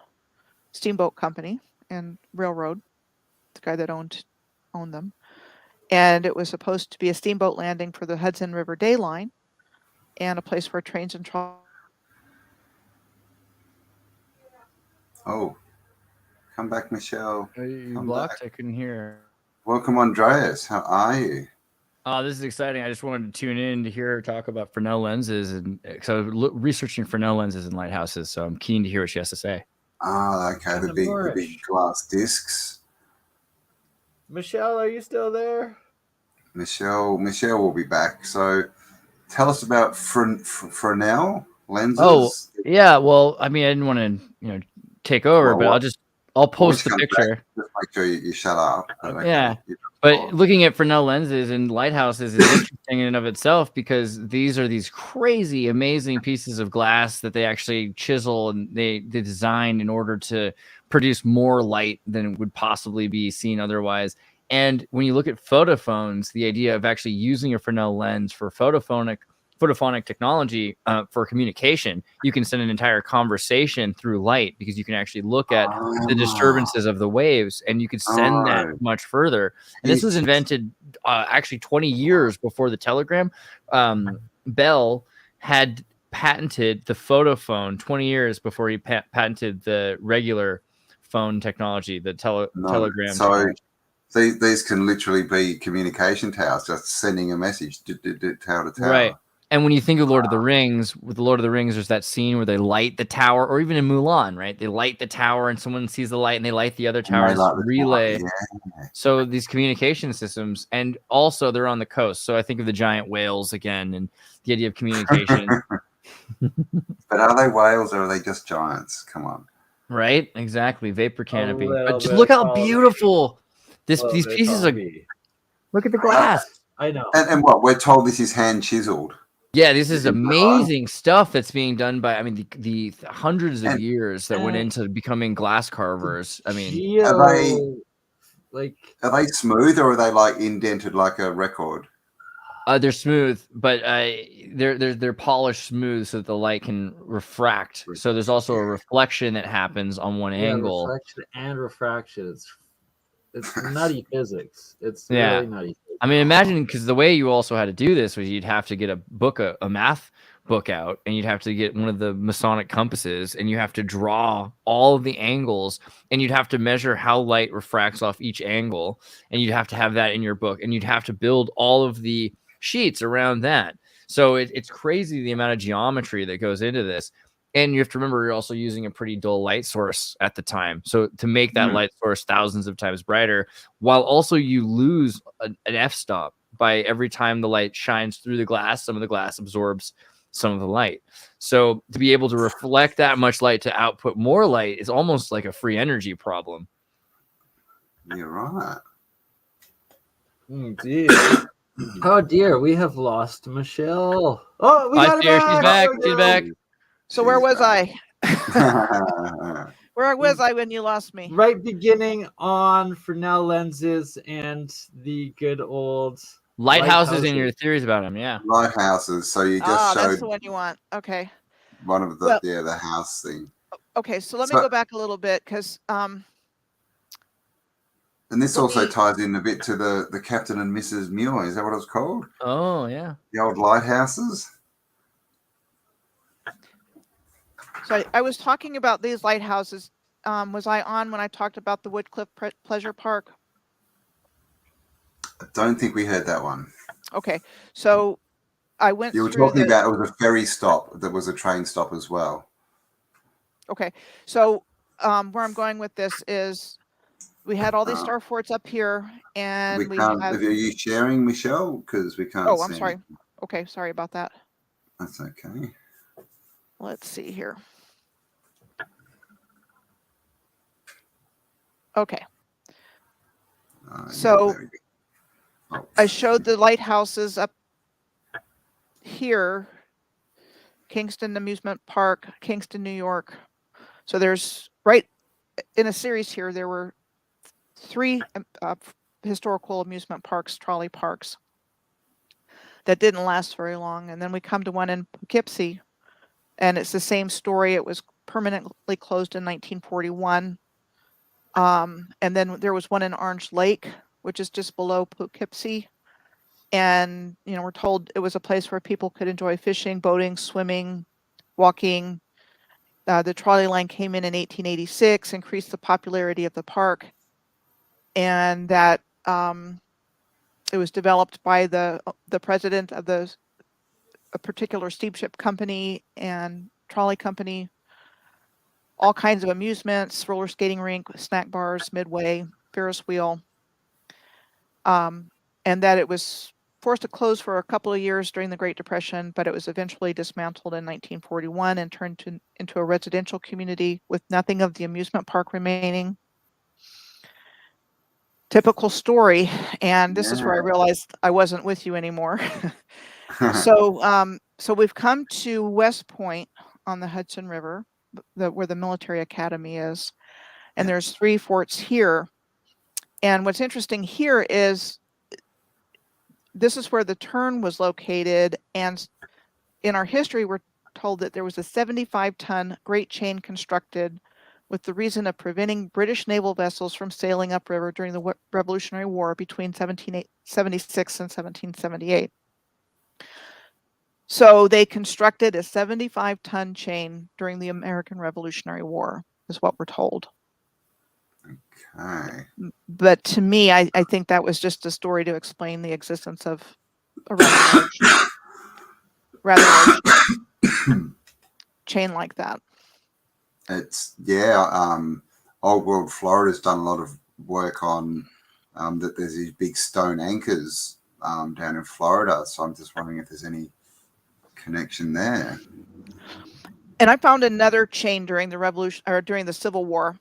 steamboat company and railroad, the guy that owned them. And it was supposed to be a steamboat landing for the Hudson River Day Line and a place where trains and Oh, come back, Michelle. Are you blocked? I couldn't hear. Welcome, Andreas. How are you? Oh, this is exciting. I just wanted to tune in to hear her talk about Fresnel lenses. And so researching Fresnel lenses and lighthouses. So I'm keen to hear what she has to say. Ah, okay. The big glass discs. Michelle, are you still there? Michelle will be back. So tell us about Fresnel lenses. Oh, yeah. Well, I mean, I didn't want to, take over, but I'll post the picture. Just make sure you shut up. Yeah. But looking at Fresnel lenses and lighthouses is interesting in and of itself, because these are these crazy, amazing pieces of glass that they actually chisel and they design in order to produce more light than would possibly be seen otherwise. And when you look at photophones, the idea of actually using a Fresnel lens for photophonic technology for communication, you can send an entire conversation through light because you can actually look at the disturbances of the waves, and you could send that much further. And this was invented actually 20 years before the telegram. Bell had patented the photophone 20 years before he patented the regular phone technology, the telegram technology. These can literally be communication towers, just sending a message tower to tower. Right. And when you think of Lord of the Rings, with the Lord of the Rings, there's that scene where they light the tower, or even in Mulan, right? They light the tower and someone sees the light and they light the other tower. And it's relay. Yeah. So these communication systems, and also they're on the coast. So I think of the giant whales again and the idea of communication. But are they whales or are they just giants? Come on. Right? Exactly. Vapor canopy. But just look how beautiful these pieces are. Look at the glass. I know. And what we're told, this is hand chiseled. Yeah, this is amazing stuff that's being done by, I mean, the hundreds of years that went into becoming glass carvers. I mean, are they smooth or are they like indented like a record? They're smooth, but they're polished smooth so that the light can refract. So there's also a reflection that happens on one angle. Reflection and refraction. It's nutty physics. It's really nutty. I mean, imagine, because the way you also had to do this was you'd have to get a math book out, and you'd have to get one of the Masonic compasses, and you have to draw all of the angles, and you'd have to measure how light refracts off each angle, and you'd have to have that in your book, and you'd have to build all of the sheets around that. So it's crazy the amount of geometry that goes into this. And you have to remember, you're also using a pretty dull light source at the time. So to make that light source thousands of times brighter, while also you lose an f-stop by every time the light shines through the glass, some of the glass absorbs some of the light. So to be able to reflect that much light to output more light is almost like a free energy problem. You're right. Indeed. Oh dear, we have lost Michelle. Oh, we got her back. She's back. So where was I? Where was I when you lost me? Right beginning on Fresnel lenses and the good old lighthouses and your theories about them. Yeah. Lighthouses. So you just showed that's the one you want. Okay. One of the the house thing. Okay, so let me go back a little bit because and this also ties in a bit to the Captain and Mrs. Muir. Is that what it was called? Oh yeah. The old lighthouses. So I was talking about these lighthouses. Was I on when I talked about the Woodcliff Pleasure Park? I don't think we heard that one. Okay, so I went. You were talking about it was a ferry stop. There was a train stop as well. Okay, so where I'm going with this is we had all these star forts up here, and we can't. Are you sharing, Michelle? Because we can't. Oh, I'm sorry. It. Okay, sorry about that. That's okay. Let's see here. Okay. So I showed the lighthouses up here, Kingston Amusement Park, Kingston, New York. So there's right in a series here, there were 3 historical amusement parks, trolley parks, that didn't last very long. And then we come to one in Poughkeepsie, and it's the same story. It was permanently closed in 1941. And then there was one in Orange Lake, which is just below Poughkeepsie. And, we're told it was a place where people could enjoy fishing, boating, swimming, walking. The trolley line came in 1886, increased the popularity of the park. And that it was developed by the president of a particular steamship company and trolley company. All kinds of amusements, roller skating rink, snack bars, Midway, Ferris wheel. And that it was forced to close for a couple of years during the Great Depression, but it was eventually dismantled in 1941 and turned into a residential community with nothing of the amusement park remaining. Typical story. And this is where I realized I wasn't with you anymore. So we've come to West Point on the Hudson River, where the military academy is. And there's 3 forts here. And what's interesting here is this is where the turn was located. And in our history, we're told that there was a 75-ton great chain constructed with the reason of preventing British naval vessels from sailing upriver during the Revolutionary War between 1776 and 1778. So they constructed a 75-ton chain during the American Revolutionary War, is what we're told. Okay. But to me, I think that was just a story to explain the existence of a rather large chain like that. It's Old World Florida's done a lot of work on that. There's these big stone anchors down in Florida, so I'm just wondering if there's any connection there. And I found another chain during the Revolution or during the Civil War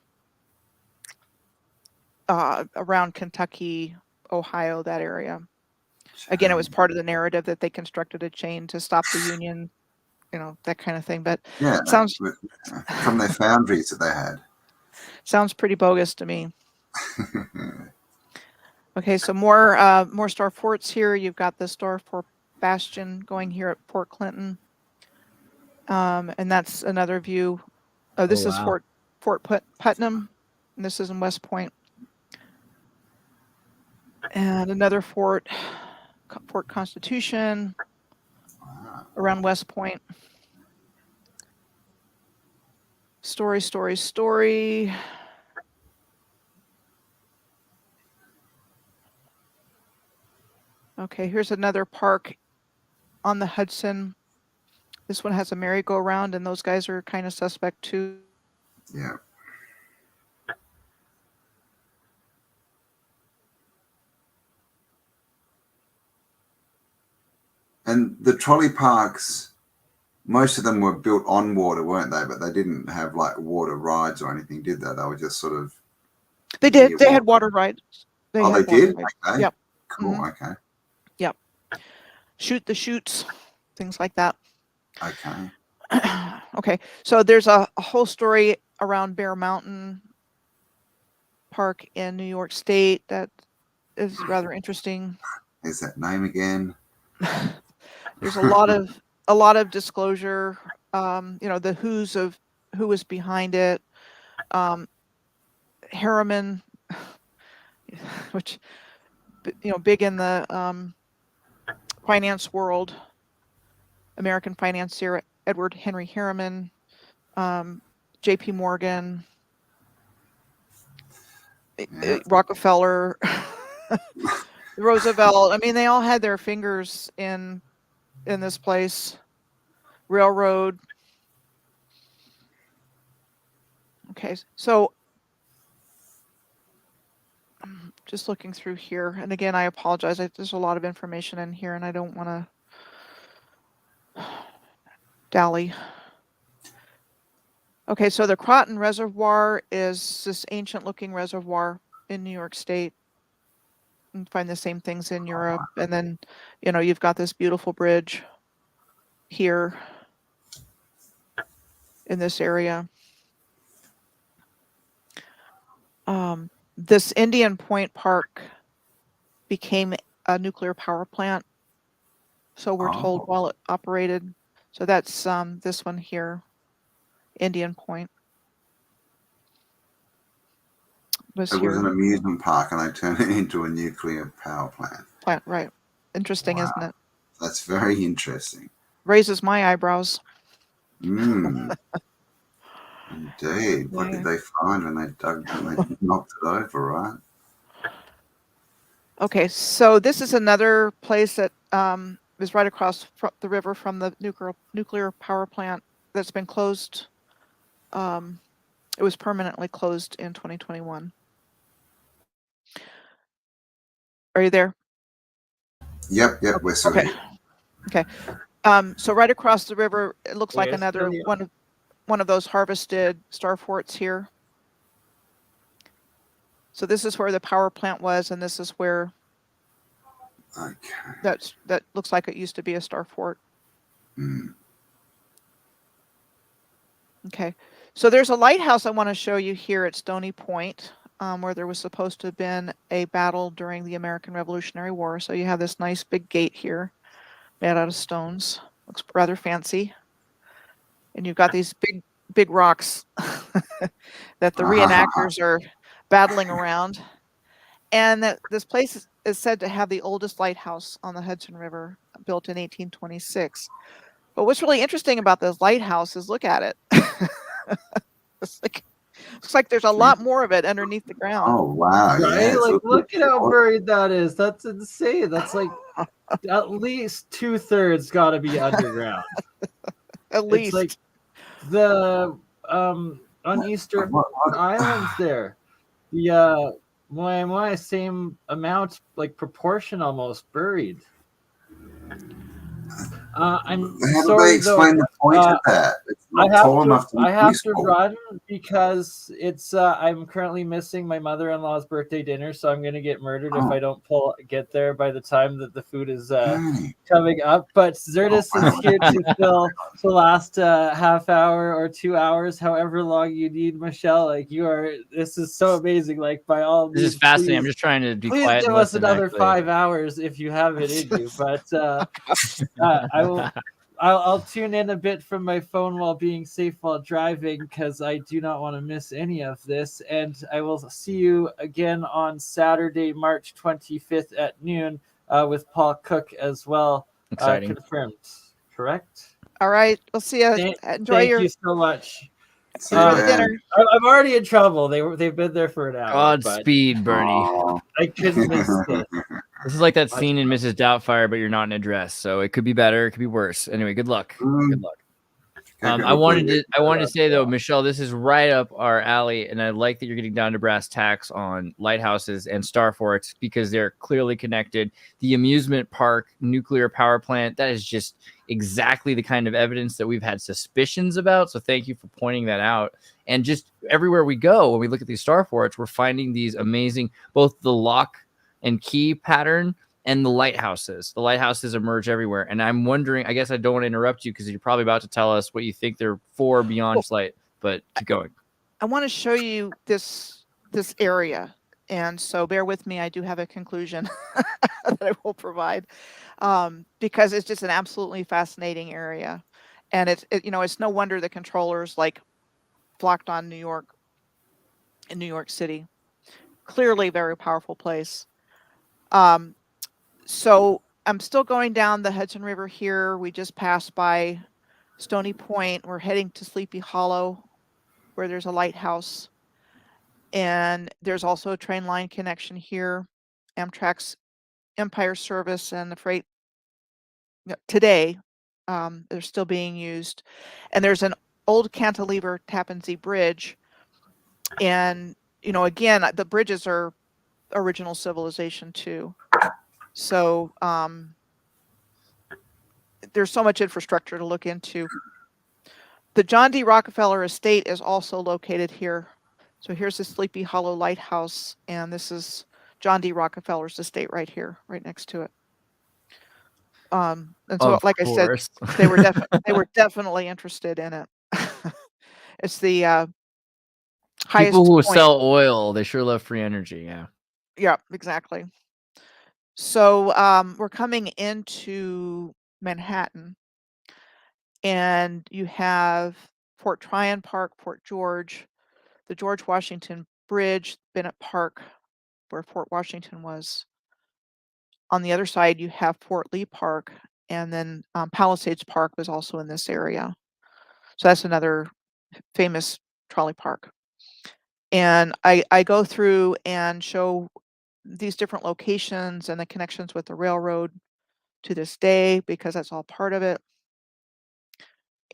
around Kentucky, Ohio, that area. Again, it was part of the narrative that they constructed a chain to stop the Union, that kind of thing. But Yeah, sounds from their foundries that they had. Sounds pretty bogus to me. Okay, so more star forts here. You've got the Star Fort Bastion going here at Port Clinton, and that's another view. Oh, this is wow. Fort Putnam, and this is in West Point, and another Fort Constitution around West Point. Story. Okay, here's another park on the Hudson. This one has a merry-go-round, and those guys are kind of suspect too. Yeah. And the trolley parks, most of them were built on water, weren't they? But they didn't have like water rides or anything, did they? They were just sort of. They did. They had water rides. They did? Okay. Yep. Cool. Mm-hmm. Okay. Yep. Shoot the chutes, things like that. Okay. Okay. So there's a whole story around Bear Mountain Park in New York State that is rather interesting. Is that name again? There's a lot of disclosure. The who was behind it. Harriman, which big in the finance world. American financier Edward Henry Harriman, J.P. Morgan, Rockefeller, Roosevelt. I mean, they all had their fingers in this place. Railroad. Okay, so I'm just looking through here, and again, I apologize. There's a lot of information in here, and I don't want to dally. Okay, so the Croton Reservoir is this ancient-looking reservoir in New York State. You can find the same things in Europe, and then you've got this beautiful bridge here in this area. This Indian Point Park became a nuclear power plant, so we're told while it operated. So that's this one here, Indian Point. It was an amusement park, and they turned it into a nuclear power plant. Right. Interesting, isn't it? That's very interesting. Raises my eyebrows. Indeed. What did they find when they knocked it over, right? Okay, so this is another place that is right across the river from the nuclear power plant that's been closed. It was permanently closed in 2021. Are you there? Yep, we're still here. Okay. So right across the river, it looks like another one of those harvested star forts here. So this is where the power plant was, and this is where that looks like it used to be a star fort. Okay. So there's a lighthouse I want to show you here at Stony Point, where there was supposed to have been a battle during the American Revolutionary War. So you have this nice big gate here made out of stones. Looks rather fancy. And you've got these big rocks that the reenactors are battling around. And that this place is said to have the oldest lighthouse on the Hudson River, built in 1826. But what's really interesting about this lighthouse is look at it. Looks like there's a lot more of it underneath the ground. Oh wow! Right? Yeah, Like, look at how buried that is. That's insane. That's like at least 2/3 got to be underground. At least. It's like the on Easter Islands there, the my same amount, like proportion almost buried. I'm How do sorry they explain though. the point of that? It's not tall enough to be I have useful. to run because it's I'm currently missing my mother-in-law's birthday dinner, so I'm gonna get murdered if I don't get there by the time that the food is coming up. But Zertis is here to fill the last half hour or 2 hours, however long you need, Michelle. Like this is so amazing. Like by all This means, is fascinating. please, I'm just trying to be please quiet. give and us listen, another actually. 5 hours if you have it in you. But I will. I'll tune in a bit from my phone while being safe while driving because I do not want to miss any of this. And I will see you again on Saturday, March 25th at noon with Paul Cook as well. Exciting. Confirmed, correct? All right. We'll see you. Thank you so much. Enjoy the dinner. I'm already in trouble. They've been there for an hour. Godspeed, Bernie. I couldn't miss this. This is like that scene in Mrs. Doubtfire, but you're not in a dress, so it could be better, it could be worse. Anyway, good luck. Good luck. I wanted to say though, Michelle, this is right up our alley, and I like that you're getting down to brass tacks on lighthouses and star forts because they're clearly connected. The amusement park, nuclear power plant, that is just exactly the kind of evidence that we've had suspicions about. So thank you for pointing that out. And just everywhere we go, when we look at these star forts, we're finding these amazing, both the lock and key pattern and the lighthouses. The lighthouses emerge everywhere. And I'm wondering, I guess I don't want to interrupt you because you're probably about to tell us what you think they're for beyond light, but keep going. I want to show you this area. And so bear with me. I do have a conclusion that I will provide because it's just an absolutely fascinating area. And it's no wonder the controllers like flocked on New York in New York City. Clearly very powerful place. So I'm still going down the Hudson River here. We just passed by Stony Point. We're heading to Sleepy Hollow, where there's a lighthouse. And there's also a train line connection here. Amtrak's Empire Service and the freight today, they're still being used. And there's an old cantilever Tappan Zee Bridge. And, again, the bridges are original civilization too. So there's so much infrastructure to look into. The John D. Rockefeller Estate is also located here. So here's the Sleepy Hollow Lighthouse, and this is John D. Rockefeller's estate right here, right next to it. And so, like I said, they were definitely interested in it. It's the highest people who point. sell oil, they sure love free energy. Yeah, exactly. So we're coming into Manhattan, and you have Fort Tryon Park, Fort George, the George Washington Bridge, Bennett Park, where Fort Washington was. On the other side, you have Fort Lee Park, and then Palisades Park was also in this area. So that's another famous trolley park. And I go through and show these different locations and the connections with the railroad to this day, because that's all part of it.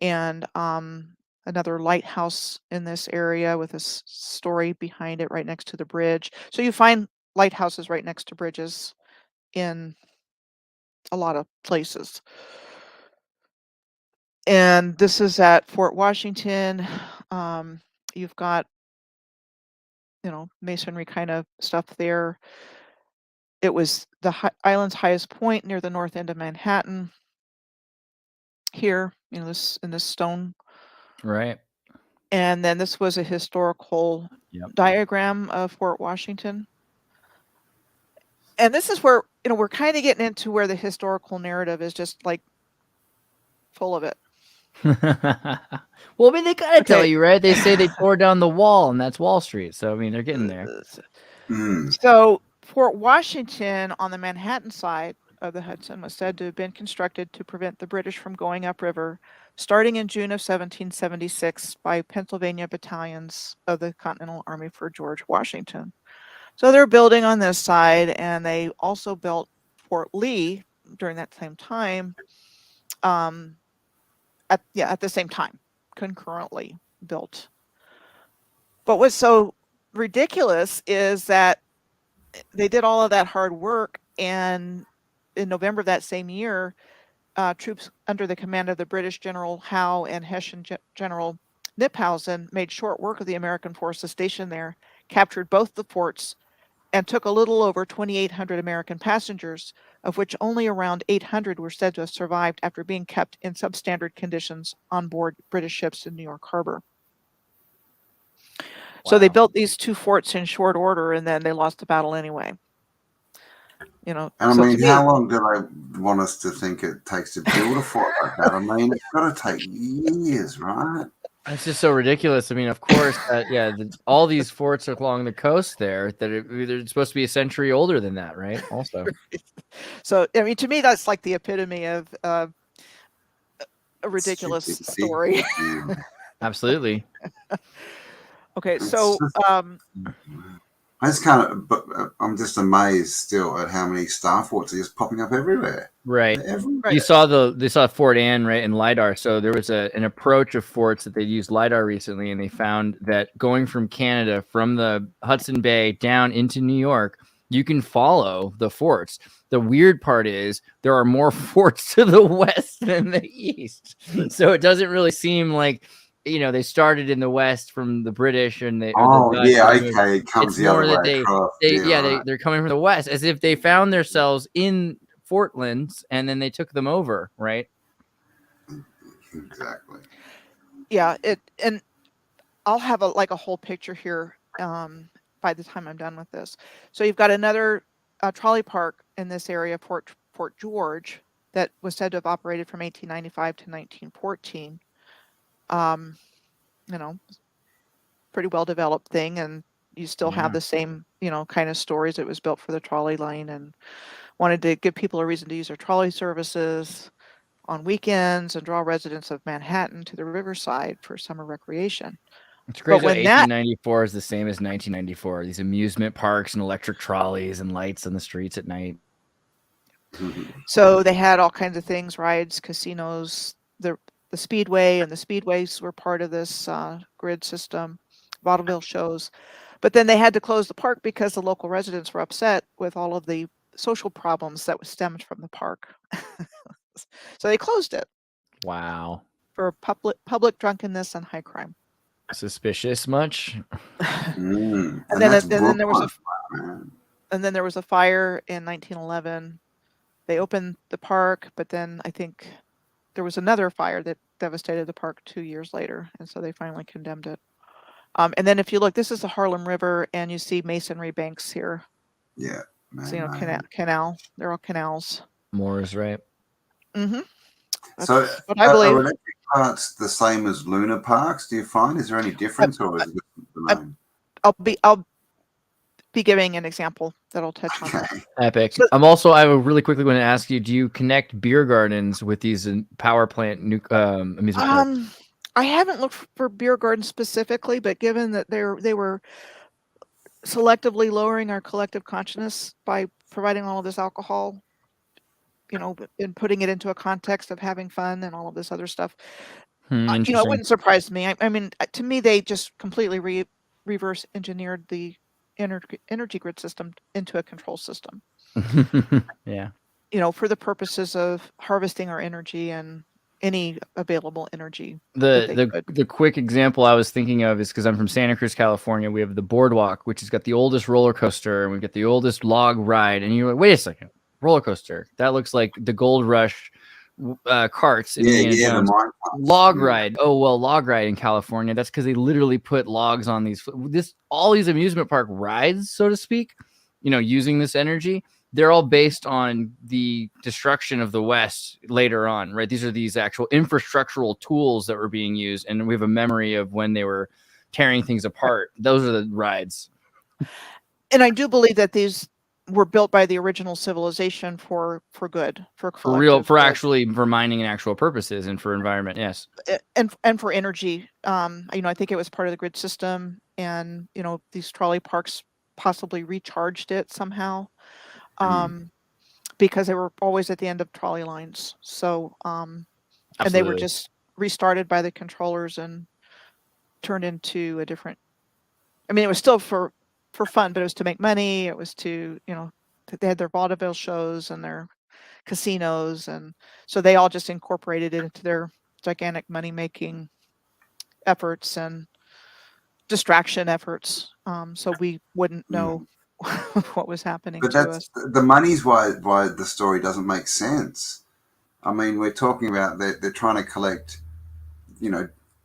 And another lighthouse in this area with a story behind it right next to the bridge. So you find lighthouses right next to bridges in a lot of places. And this is at Fort Washington. You've got, masonry kind of stuff there. It was the island's highest point near the north end of Manhattan. Here, this in this stone. Right. And then this was a historical diagram of Fort Washington. And this is where, we're kind of getting into where the historical narrative is just like full of it. Well, I mean, they kind of tell you, right? They say they tore down the wall, and that's Wall Street. So, I mean, they're getting there. So Fort Washington on the Manhattan side of the Hudson was said to have been constructed to prevent the British from going upriver, starting in June of 1776 by Pennsylvania battalions of the Continental Army for George Washington. So they're building on this side, and they also built Fort Lee during that same time. At the same time, concurrently built. But what's so ridiculous is that they did all of that hard work, and in November of that same year, troops under the command of the British General Howe and Hessian General Knyphausen made short work of the American forces stationed there, captured both the forts, and took a little over 2,800 American passengers, of which only around 800 were said to have survived after being kept in substandard conditions on board British ships in New York Harbor. Wow. So they built these two forts in short order, and then they lost the battle anyway. And I mean, how long do they want us to think it takes to build a fort like that? I mean, it's got to take years, right? It's just so ridiculous. I mean, of course, all these forts along the coast there they're supposed to be a century older than that, right? Also, so I mean, to me, that's like the epitome of a ridiculous story. Absolutely. Okay, so I just but I'm just amazed still at how many star forts are just popping up everywhere. Right. You saw Fort Anne, right, in LiDAR. So there was an approach of forts that they used LiDAR recently, and they found that going from Canada, from the Hudson Bay down into New York, you can follow the forts. The weird part is there are more forts to the west than the east. So it doesn't really seem like, they started in the west from the British and it comes the other way across. They're coming from the west, as if they found themselves in Fortlands and then they took them over, right? Exactly. Yeah, and I'll have a whole picture here by the time I'm done with this. So you've got another trolley park in this area, Fort George, that was said to have operated from 1895 to 1914. Pretty well developed thing, and you still have the same, kind of stories. It was built for the trolley line and wanted to give people a reason to use their trolley services on weekends and draw residents of Manhattan to the riverside for summer recreation. It's crazy. 1894 is the same as 1994. These amusement parks and electric trolleys and lights on the streets at night. So they had all kinds of things, rides, casinos, the Speedway, and the Speedways were part of this grid system, vaudeville shows. But then they had to close the park because the local residents were upset with all of the social problems that stemmed from the park. So they closed it. Wow. For public drunkenness and high crime. Suspicious much? And then there was a fire in 1911. They opened the park, but then I think there was another fire that devastated the park 2 years later, and so they finally condemned it. And then if you look, this is the Harlem River, and you see masonry banks here. Yeah. So, canal. They're all canals. Moors, right? Mm-hmm. So what I believe. Are electric parks the same as lunar parks? Do you find? Is there any difference, or is it the same? I'll be giving an example that'll touch on that. Epic. I have really quickly want to ask you, do you connect beer gardens with these power plant amusement parks? I haven't looked for beer gardens specifically, but given that they were selectively lowering our collective consciousness by providing all of this alcohol, and putting it into a context of having fun and all of this other stuff, it wouldn't surprise me. I mean, to me, they just completely reverse engineered the energy grid system into a control system. Yeah. For the purposes of harvesting our energy and any available energy. The quick example I was thinking of is because I'm from Santa Cruz, California. We have the boardwalk, which has got the oldest roller coaster, and we've got the oldest log ride. And you're like, wait a second, roller coaster. That looks like the gold rush carts in Yeah, Indiana yeah, the Jones. mine carts. Log Yeah. ride. Oh well, log ride in California. That's because they literally put logs on all these amusement park rides, so to speak. Using this energy, they're all based on the destruction of the West later on, right? These are these actual infrastructural tools that were being used, and we have a memory of when they were tearing things apart. Those are the rides. And I do believe that these were built by the original civilization for good, for For real, collective for good. actually for mining and actual purposes and for environment. Yes. And for energy. I think it was part of the grid system, and these trolley parks possibly recharged it somehow, because they were always at the end of trolley lines. So and they were Absolutely. just restarted by the controllers and turned into a different. I mean, it was still for fun, but it was to make money. It was to they had their vaudeville shows and their casinos, and so they all just incorporated it into their gigantic money making efforts and distraction efforts, so we wouldn't know what was happening But to us. the money's why the story doesn't make sense. I mean, we're talking about they're trying to collect,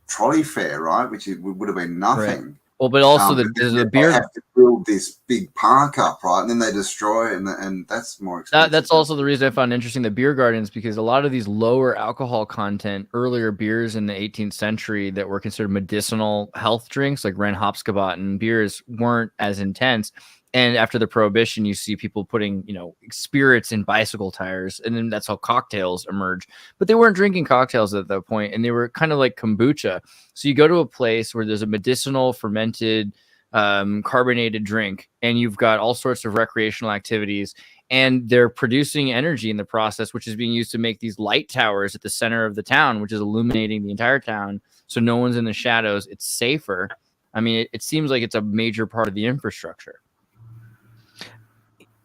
trolley fare, right? Which would have been nothing. Right. Well, but also But there's then the beer. they have to build this big park up, right? And then they destroy it, and that's more expensive. That's also the reason I found interesting the beer gardens, because a lot of these lower alcohol content earlier beers in the 18th century that were considered medicinal health drinks like Reinheitsgebot beers weren't as intense. And after the Prohibition, you see people putting, spirits in bicycle tires, and then that's how cocktails emerge. But they weren't drinking cocktails at that point, and they were kind of like kombucha. So you go to a place where there's a medicinal fermented carbonated drink, and you've got all sorts of recreational activities, and they're producing energy in the process, which is being used to make these light towers at the center of the town, which is illuminating the entire town. So no one's in the shadows. It's safer. I mean, it seems like it's a major part of the infrastructure.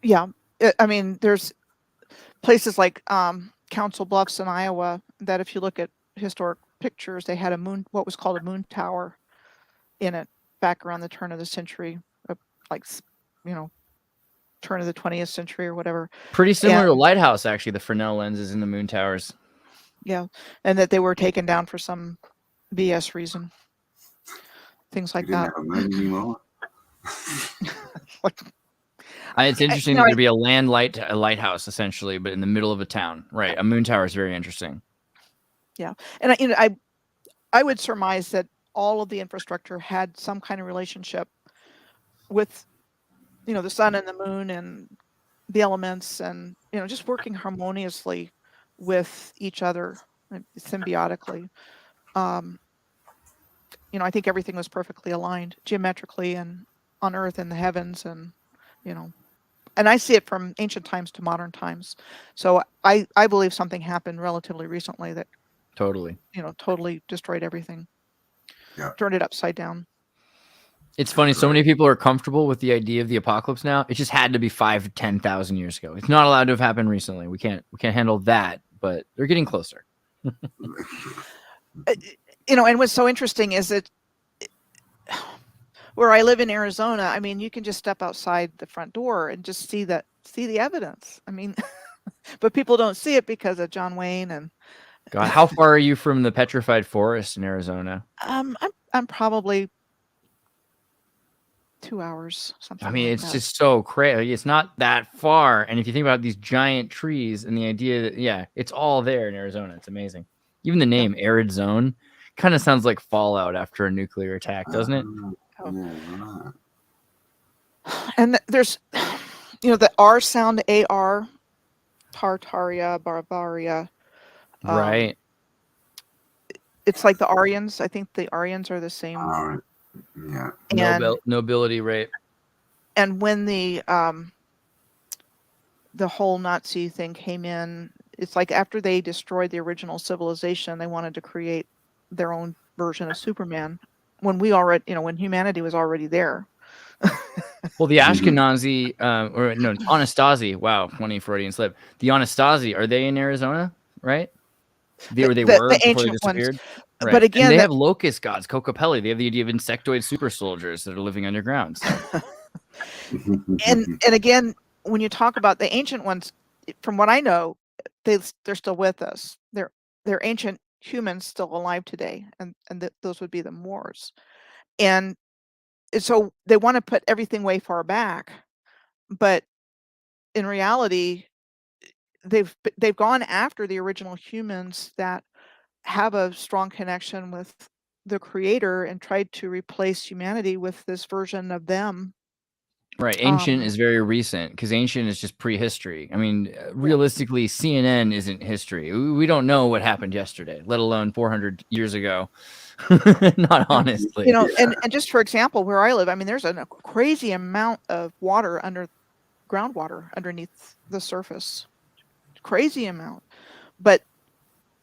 Yeah, I mean, there's places like Council Bluffs in Iowa that, if you look at historic pictures, they had what was called a moon tower in it back around the turn of the century, turn of the 20th century or whatever. Pretty similar to Lighthouse, actually, the Fresnel lenses in the moon towers. Yeah, and that they were taken down for some BS reason. Things like that. Have a moon anymore. It's interesting that there'd be a lighthouse essentially, but in the middle of a town, right? A moon tower is very interesting. Yeah, and I would surmise that all of the infrastructure had some kind of relationship with, the sun and the moon and the elements, and just working harmoniously with each other, symbiotically. I think everything was perfectly aligned geometrically and on Earth and the heavens, and and I see it from ancient times to modern times. So I believe something happened relatively recently that totally destroyed everything. Yeah. Turned it upside down. It's funny. So many people are comfortable with the idea of the apocalypse now. It just had to be 5,000 to 10,000 years ago. It's not allowed to have happened recently. We can't handle that, but they're getting closer. And what's so interesting is that where I live in Arizona, I mean, you can just step outside the front door and just see the evidence. I mean, but people don't see it because of John Wayne and. God, how far are you from the petrified forest in Arizona? I'm probably 2 hours, something. I mean, like it's that. just so crazy. It's not that far, and if you think about these giant trees and the idea that, yeah, it's all there in Arizona. It's amazing. Even the name Arid Zone kind of sounds like Fallout after a nuclear attack, doesn't it? Oh. And there's, the R sound, AR, Tartaria, Barbaria. Right. It's like the Aryans. I think the Aryans are the same. Yeah. And, nobility rate. And when the whole Nazi thing came in, it's like after they destroyed the original civilization, they wanted to create their own version of Superman. When when humanity was already there. Well, the Ashkenazi, Anastasi. Wow, 20 Freudian slip. The Anastasi, are they in Arizona? Right? They were the before ancient they disappeared. Right. But again, and they have locust gods, Kokopelli. They have the idea of insectoid super soldiers that are living underground. So. and again, when you talk about the ancient ones, from what I know, they're still with us. They're ancient humans still alive today, and those would be the Moors. And so they want to put everything way far back, but in reality, they've gone after the original humans that have a strong connection with the creator and tried to replace humanity with this version of them. Right. Ancient is very recent because ancient is just prehistory. I mean, realistically, CNN isn't history. We don't know what happened yesterday, let alone 400 years ago. Not honestly. You know, and just for example, where I live, I mean, there's a crazy amount of water groundwater underneath the surface. Crazy amount. But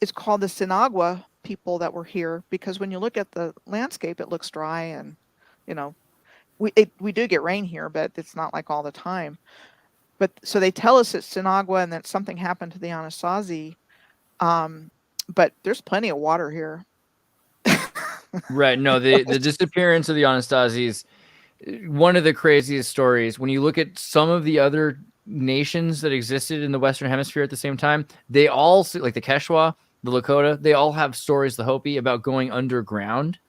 it's called the Sinagua people that were here because when you look at the landscape, it looks dry, and you know, we do get rain here, but it's not like all the time. But so they tell us it's Sinagua and that something happened to the Anasazi, but there's plenty of water here. Right. No, the disappearance of the Anastasi's one of the craziest stories. When you look at some of the other nations that existed in the Western Hemisphere at the same time, they all, like the Quechua, the Lakota, they all have stories, the Hopi, about going underground.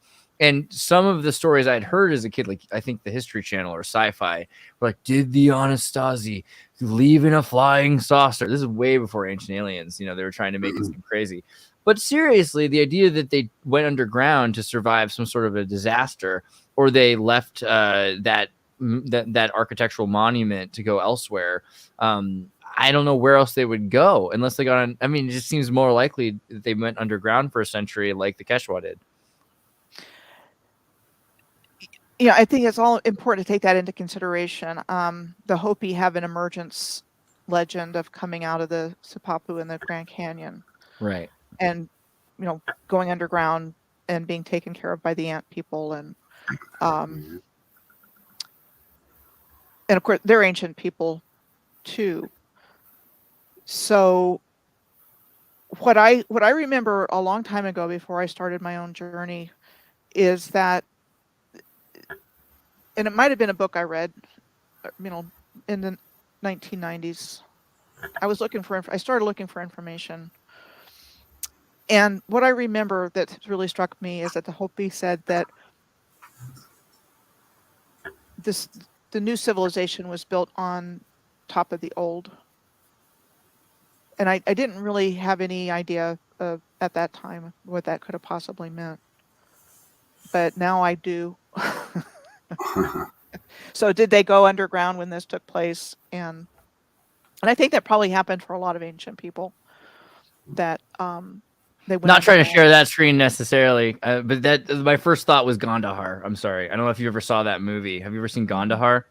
And some of the stories I'd heard as a kid, like I think the History Channel or Sci-Fi, were like, did the Anastasi leave in a flying saucer? This is way before Ancient Aliens. You know, they were trying to make it seem crazy. But seriously, the idea that they went underground to survive some sort of a disaster, or they left that architectural monument to go elsewhere, I don't know where else they would go unless they got on. I mean, it just seems more likely that they went underground for a century like the Quechua did. Yeah, I think it's all important to take that into consideration. The Hopi have an emergence legend of coming out of the Sipapu in the Grand Canyon. Right. And, you know, going underground and being taken care of by the ant people. And of course, they're ancient people too. So what I remember a long time ago before I started my own journey is that, and it might have been a book I read, you know, in the 1990s. I started looking for information. And what I remember that really struck me is that the Hopi said that the new civilization was built on top of the old. And I didn't really have any idea at that time what that could have possibly meant. But now I do. So did they go underground when this took place? And I think that probably happened for a lot of ancient people that they went Not trying to underground. share that screen necessarily, but that my first thought was Gondahar. I'm sorry. I don't know if you ever saw that movie. Have you ever seen Gondahar?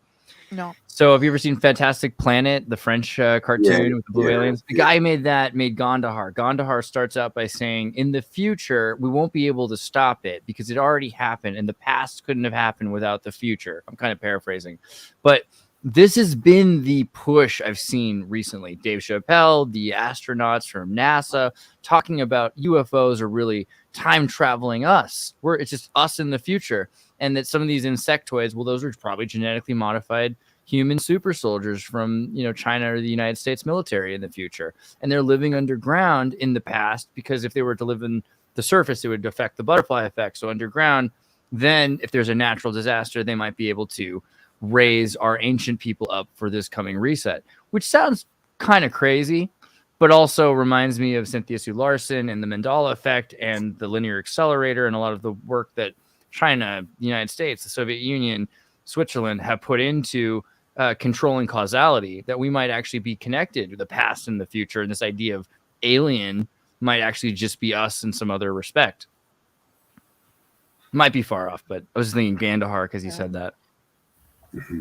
No. So have you ever seen Fantastic Planet, the French cartoon with the blue aliens? The guy made Gondahar. Gondahar starts out by saying, in the future, we won't be able to stop it because it already happened and the past couldn't have happened without the future. I'm kind of paraphrasing. But this has been the push I've seen recently. Dave Chappelle, the astronauts from NASA, talking about UFOs are really time traveling us. It's just us in the future. And that some of these insectoids, well, those are probably genetically modified human super soldiers from, you know, China or the United States military in the future. And they're living underground in the past because if they were to live in the surface, it would affect the butterfly effect. So underground, then if there's a natural disaster, they might be able to raise our ancient people up for this coming reset, which sounds kind of crazy, but also reminds me of Cynthia Sue Larson and the Mandela effect and the linear accelerator and a lot of the work that China, the United States, the Soviet Union, Switzerland have put into controlling causality, that we might actually be connected to the past and the future. And this idea of alien might actually just be us in some other respect. Might be far off, but I was thinking Gandahar because you said that.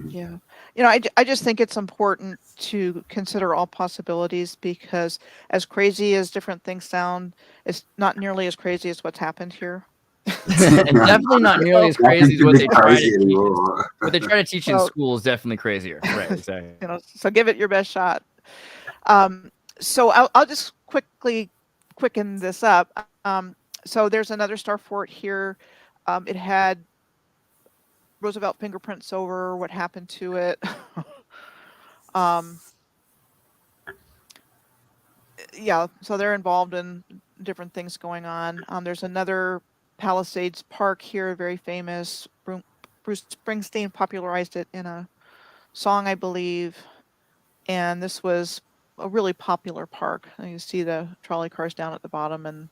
Yeah. You know, I just think it's important to consider all possibilities because as crazy as different things sound, it's not nearly as crazy as what's happened here. And definitely not nearly as crazy as what they try to teach. anymore. What they try to teach in school is definitely crazier. Right, exactly. You know, so give it your best shot. So I'll just quicken this up. So there's another star fort here. It had Roosevelt fingerprints over what happened to it. yeah, so they're involved in different things going on. There's another Palisades Park here, very famous. Bruce Springsteen popularized it in a song, I believe. And this was a really popular park. And you see the trolley cars down at the bottom, and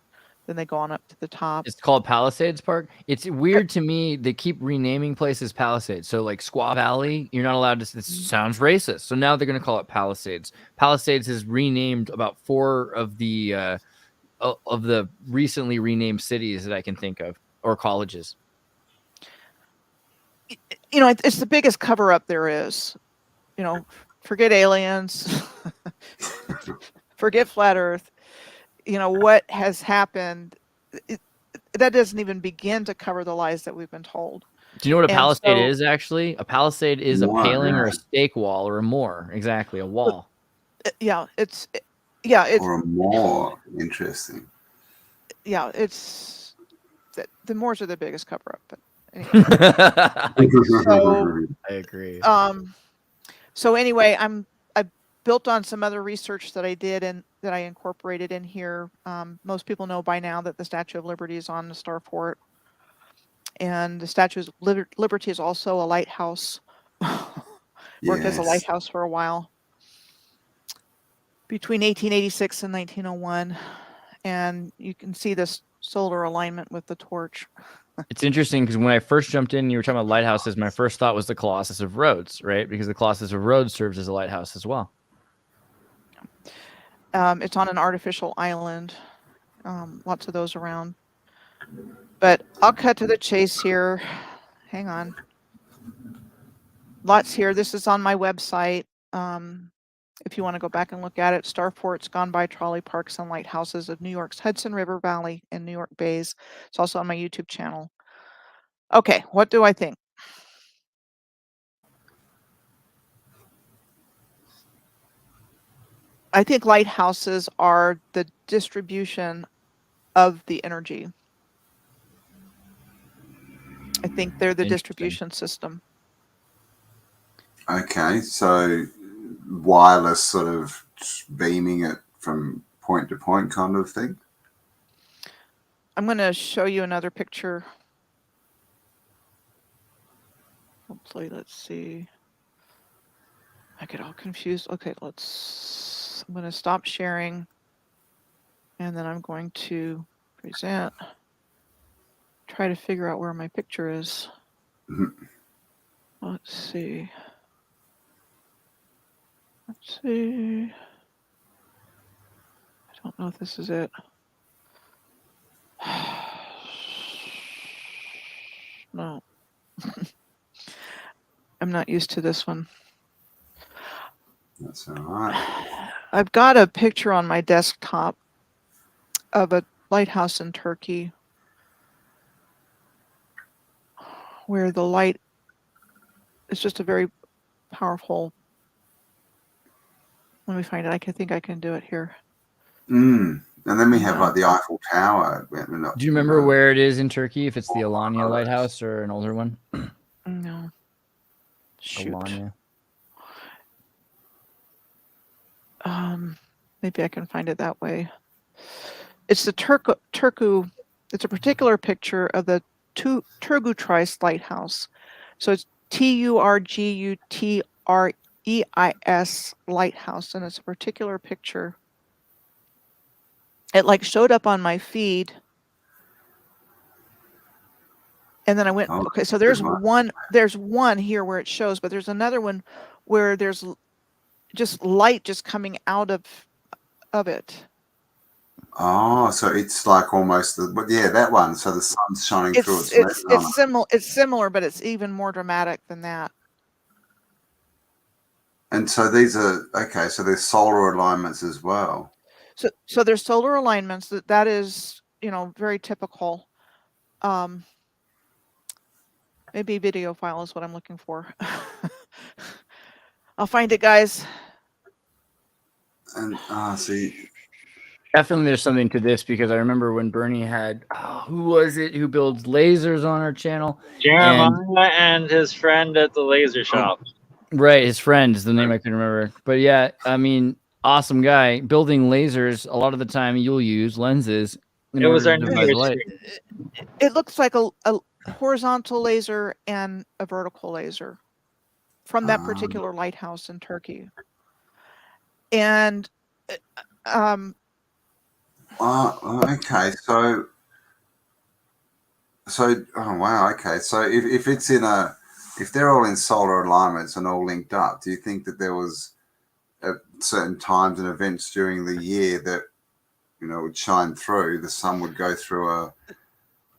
then they go on up to the top. It's called Palisades Park. It's weird to me. They keep renaming places Palisades. So like Squaw Valley, you're not allowed to. This sounds racist. So now they're going to call it Palisades. Palisades is renamed about 4 of the recently renamed cities that I can think of, or colleges. You know, it's the biggest cover up there is. You know, forget aliens, forget flat Earth. You know, what has happened, that doesn't even begin to cover the lies that we've been told. Do you know what a And palisade so- is, actually? A palisade is a Moor, paling or yeah. a stake wall or a moor. Exactly, a wall. Yeah, it's Or a more interesting. yeah, it's the Moors are the biggest cover up. But anyway, So- I agree. so anyway, I built on some other research that I did and that I incorporated in here. Most people know by now that the Statue of Liberty is on the Star Fort, and the Statue of Liberty is also a lighthouse. Worked as a Yes. lighthouse for a while between 1886 and 1901, and you can see this solar alignment with the torch. It's interesting because when I first jumped in, you were talking about lighthouses. My first thought was the Colossus of Rhodes, right? Because the Colossus of Rhodes serves as a lighthouse as well. It's on an artificial island. Lots of those around. But I'll cut to the chase here. Hang on. Lots here. This is on my website. If you want to go back and look at it, Star Forts, Gone By Trolley Parks and Lighthouses of New York's Hudson River Valley and New York Bays. It's also on my YouTube channel. Okay, what do I think? I think lighthouses are the distribution of the energy. I think they're the Interesting. distribution system. Okay, so wireless sort of beaming it from point to point kind of thing. I'm going to show you another picture. Hopefully, let's see. I get all confused. Okay, I'm going to stop sharing. And then I'm going to present. Try to figure out where my picture is. Mhm. Let's see. Let's see. I don't know if this is it. No. I'm not used to this one. That's all right. I've got a picture on my desktop of a lighthouse in Turkey where the light is just a very powerful. Let me find it. I think I can do it here. And then we have like the Eiffel Tower. Do you remember where it is in Turkey? If it's the Alanya Lighthouse or an older one? No. Shoot. Alanya. Maybe I can find it that way. It's the Turku. It's a particular picture of the Turgutreis Lighthouse. So it's Turgutreis Lighthouse, and it's a particular picture. It like showed up on my feed, and then I went. Okay, so there's one. There's one here where it shows, but there's another one where there's just light just coming out of it. Oh, so it's like almost that one. So the sun's shining through its It's similar, but it's even more dramatic than that. And so these are okay. So there's solar alignments as well. So there's solar alignments. That is, very typical. Maybe video file is what I'm looking for. I'll find it, guys. And see. Definitely there's something to this because I remember when BurnEye had, who was it who builds lasers on our channel? Jeremiah and his friend at the laser shop. Right, his friend is the name I can remember. But yeah, I mean, awesome guy building lasers. A lot of the time, you'll use lenses in It was order our to New divide the Year's light. tree. It looks like a horizontal laser and a vertical laser from that particular lighthouse in Turkey. And okay, so oh wow, okay, so if it's if they're all in solar alignments and all linked up, do you think that there was at certain times and events during the year that would shine through, the sun would go through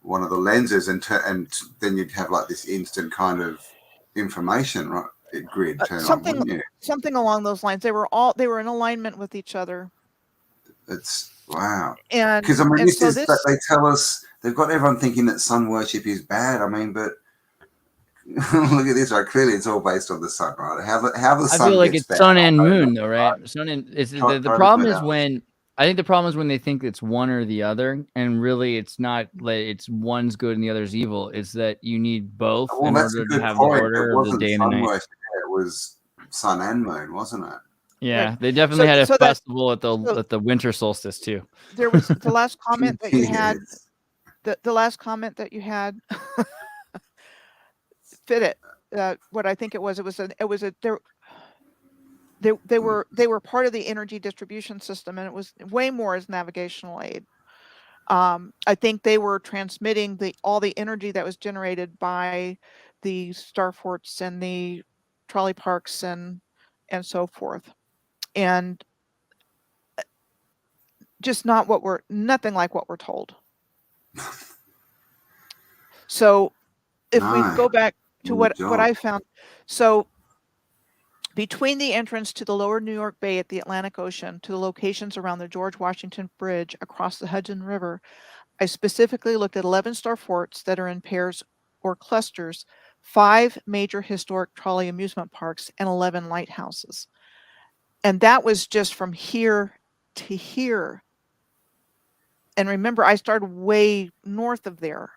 one of the lenses and then you'd have like this instant kind of information grid turn on, wouldn't you? Something along those lines. They were in alignment with each other. It's wow. And because I mean, this is that they tell us they've got everyone thinking that sun worship is bad. I mean, but look at this, right? Clearly, it's all based on the sun, right? How the sun. I feel like gets it's bad, sun and moon, though, right? Sun and the problem is out. when I think the problem is when they think it's one or the other, and really it's not. Like it's one's good and the other's evil. It's that you need both in order to have the order of the day and the night. Worship, it was sun and moon, wasn't it? Yeah, Right. they definitely had a festival at the winter solstice too. There was the last comment that you had. The last comment that you had fit it. What I think it was they were part of the energy distribution system, and it was way more as navigational aid. I think they were transmitting all the energy that was generated by the star forts and the trolley parks and so forth, and just nothing like what we're told. So if we go back to what I found, so between the entrance to the lower New York Bay at the Atlantic Ocean to the locations around the George Washington Bridge across the Hudson River, I specifically looked at 11 star forts that are in pairs or clusters, 5 major historic trolley amusement parks, and 11 lighthouses. And that was just from here to here. And remember, I started way north of there.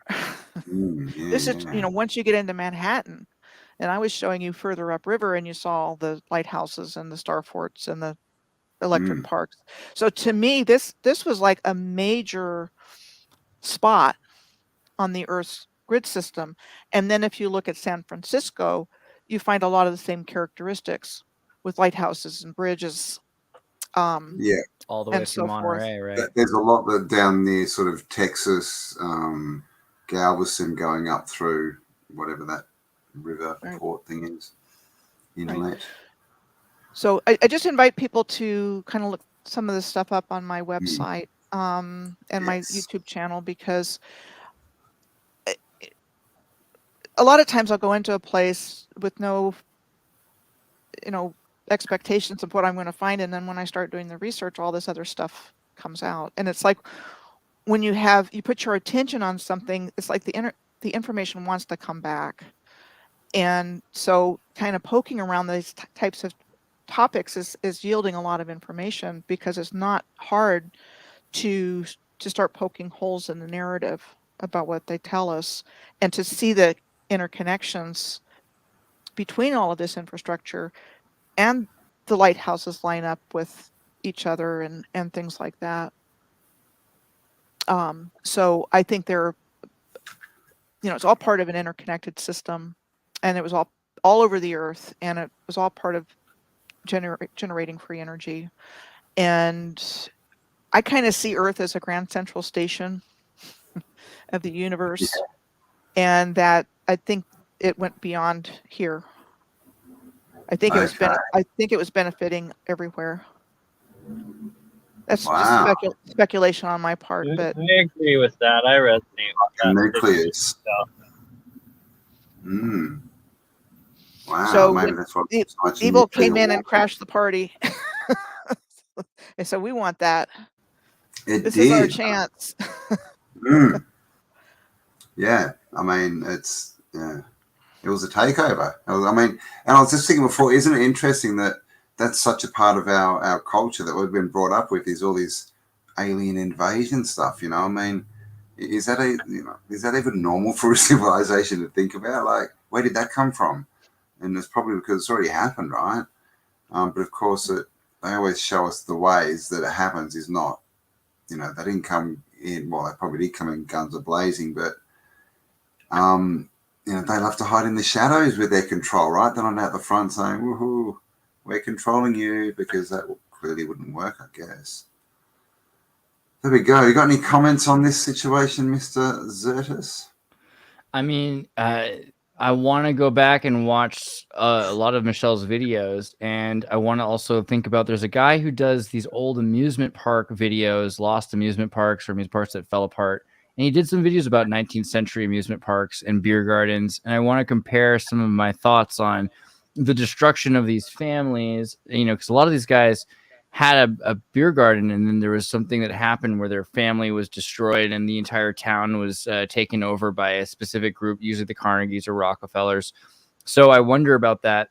This is, once you get into Manhattan, and I was showing you further upriver, and you saw the lighthouses and the star forts and the electric parks. So to me, this was like a major spot on the Earth's grid system. And then if you look at San Francisco, you find a lot of the same characteristics with lighthouses and bridges. All the way to Monterey, right? There's a lot that down near sort of Texas, Galveston, going up through whatever that river port thing is, inlet. Right. So I just invite people to kind of look some of this stuff up on my website and my YouTube channel, because a lot of times I'll go into a place with no, expectations of what I'm going to find, and then when I start doing the research, all this other stuff comes out. And it's like when you put your attention on something, it's like the information wants to come back. And so kind of poking around these types of topics is yielding a lot of information, because it's not hard to start poking holes in the narrative about what they tell us, and to see the interconnections between all of this infrastructure and the lighthouses line up with each other and things like that. So I think they're, it's all part of an interconnected system, and it was all over the Earth, and it was all part of generating free energy. And I kind of see Earth as a grand central station of the universe, and that I think it went beyond here. I think it was benefiting everywhere. That's just speculation on my part, but I agree with that. I resonate with that. Nucleus. Wow. So maybe that's what evil came in and crashed the party. And so we want that. This is our chance. Yeah. I mean, it was a takeover. And I was just thinking before, isn't it interesting that that's such a part of our culture that we've been brought up with, is all these alien invasion stuff, I mean, is that even normal for a civilization to think about? Like, where did that come from? And it's probably because it's already happened, right? But of course, they always show us the ways that it happens is not, you know, they didn't come in, well, they probably did come in guns a-blazing, but, you know, they love to hide in the shadows with their control, right? They're not out the front saying, woohoo, we're controlling you, because that clearly wouldn't work, I guess. There we go. You got any comments on this situation, Mr. Zertus? I mean, I want to go back and watch a lot of Michelle's videos, and I want to also think about, there's a guy who does these old amusement park videos, lost amusement parks or amusement parks that fell apart. And he did some videos about 19th century amusement parks and beer gardens. And I want to compare some of my thoughts on the destruction of these families, you know, because a lot of these guys had a beer garden, and then there was something that happened where their family was destroyed and the entire town was taken over by a specific group, usually the Carnegies or Rockefellers. So I wonder about that.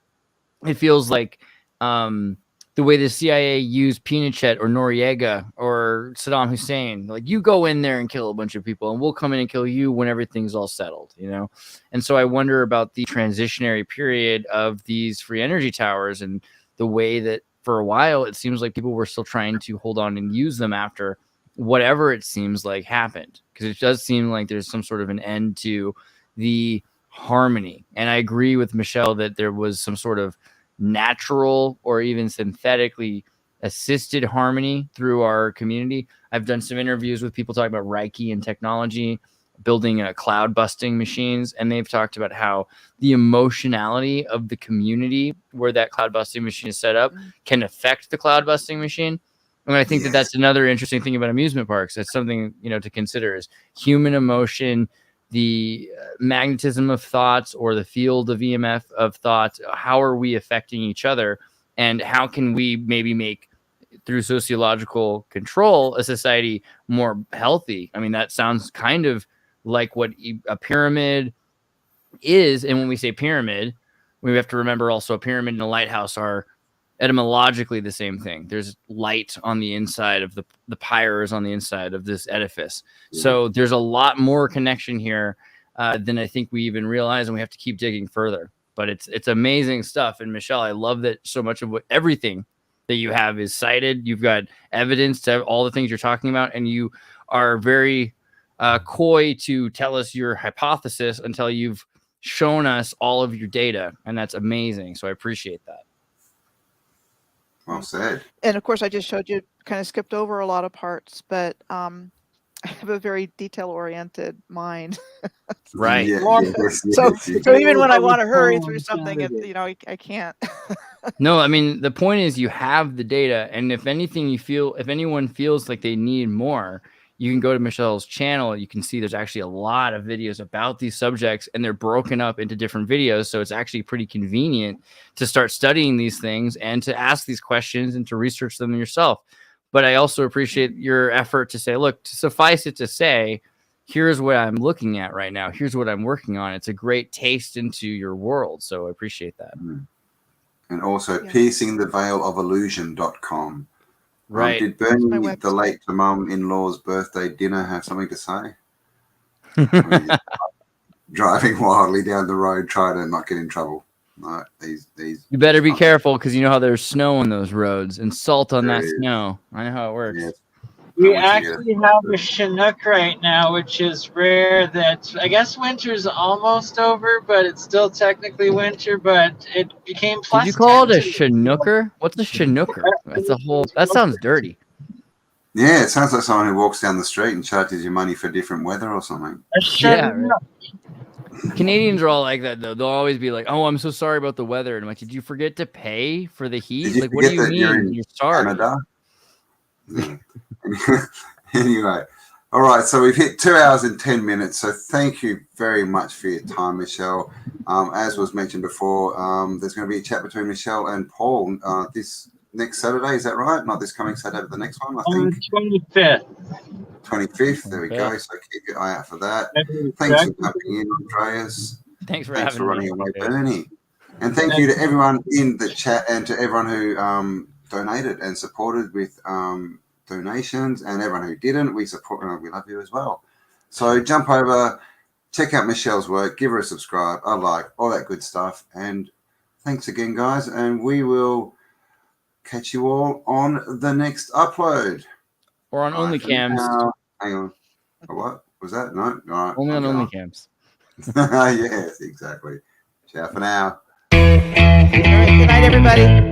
It feels like the way the CIA used Pinochet or Noriega or Saddam Hussein, like, you go in there and kill a bunch of people and we'll come in and kill you when everything's all settled, you know? And so I wonder about the transitionary period of these free energy towers and the way that for a while it seems like people were still trying to hold on and use them after whatever it seems like happened. Because it does seem like there's some sort of an end to the harmony. And I agree with Michelle that there was some sort of natural or even synthetically assisted harmony through our community. I've done some interviews with people talking about Reiki and technology, building cloud busting machines, and they've talked about how the emotionality of the community where that cloud busting machine is set up can affect the cloud busting machine. And I think that that's another interesting thing about amusement parks. That's something, you know, to consider is human emotion, the magnetism of thoughts or the field of EMF of thoughts. How are we affecting each other? And how can we maybe make, through sociological control, a society more healthy? I mean, that sounds kind of like what a pyramid is. And when we say pyramid, we have to remember also a pyramid and a lighthouse are etymologically the same thing. There's light on the inside of the pyre is on the inside of this edifice. So there's a lot more connection here than I think we even realize, and we have to keep digging further. But it's amazing stuff. And Michelle, I love that so much of everything that you have is cited. You've got evidence to all the things you're talking about, and you are very coy to tell us your hypothesis until you've shown us all of your data, and that's amazing. So I appreciate that. Well said. And of course, I just showed you, kind of skipped over a lot of parts, but I have a very detail-oriented mind. Right. So even when I want to hurry through something, you know, I can't. No, I mean, the point is you have the data, and if anything, if anyone feels like they need more, you can go to Michelle's channel. You can see there's actually a lot of videos about these subjects, and they're broken up into different videos. So it's actually pretty convenient to start studying these things and to ask these questions and to research them yourself. But I also appreciate your effort to say, look, to suffice it to say, here's what I'm looking at right now. Here's what I'm working on. It's a great taste into your world. So I appreciate that. And also piercingtheveilofillusion.com. Right. Did Bernie, the late mum-in-law's birthday dinner, have something to say? Driving wildly down the road, try to not get in trouble. No, these. You better be careful, because you know how there's snow on those roads and salt on that snow. I know how it works. Yes. We actually have a Chinook right now, which is rare. That I guess winter's almost over, but it's still technically winter. But it became plus. Did you call it a Chinooker? What's a Chinooker? That's a whole. That sounds dirty. Yeah, it sounds like someone who walks down the street and charges you money for different weather or something. Yeah, right. Canadians are all like that, though. They'll always be like, "Oh, I'm so sorry about the weather," and I'm like, "Did you forget to pay for the heat? Like, what do you mean you're sorry?" Canada? Yeah. Anyway, all right, so we've hit 2 hours and 10 minutes, so thank you very much for your time, Michelle. As was mentioned before, there's going to be a chat between Michelle and Paul this next Saturday, is that right? Not this coming Saturday, but the next one, I think. On the 25th. 25th, there we go, so keep your eye out for that. Thanks for coming in, Andreas. Thanks for running away, Bernie. And thank you to everyone in the chat and to everyone who donated and supported with donations, and everyone who didn't, we support. We love you as well. So jump over, check out Michelle's work, give her a subscribe, a like, all that good stuff. And thanks again, guys. And we will catch you all on the next upload. Or on Bye for OnlyCams. now. Hang on. What was that? No. All right. Only on I'm going. OnlyCams. Yes, exactly. Ciao for now. All right, good night, everybody.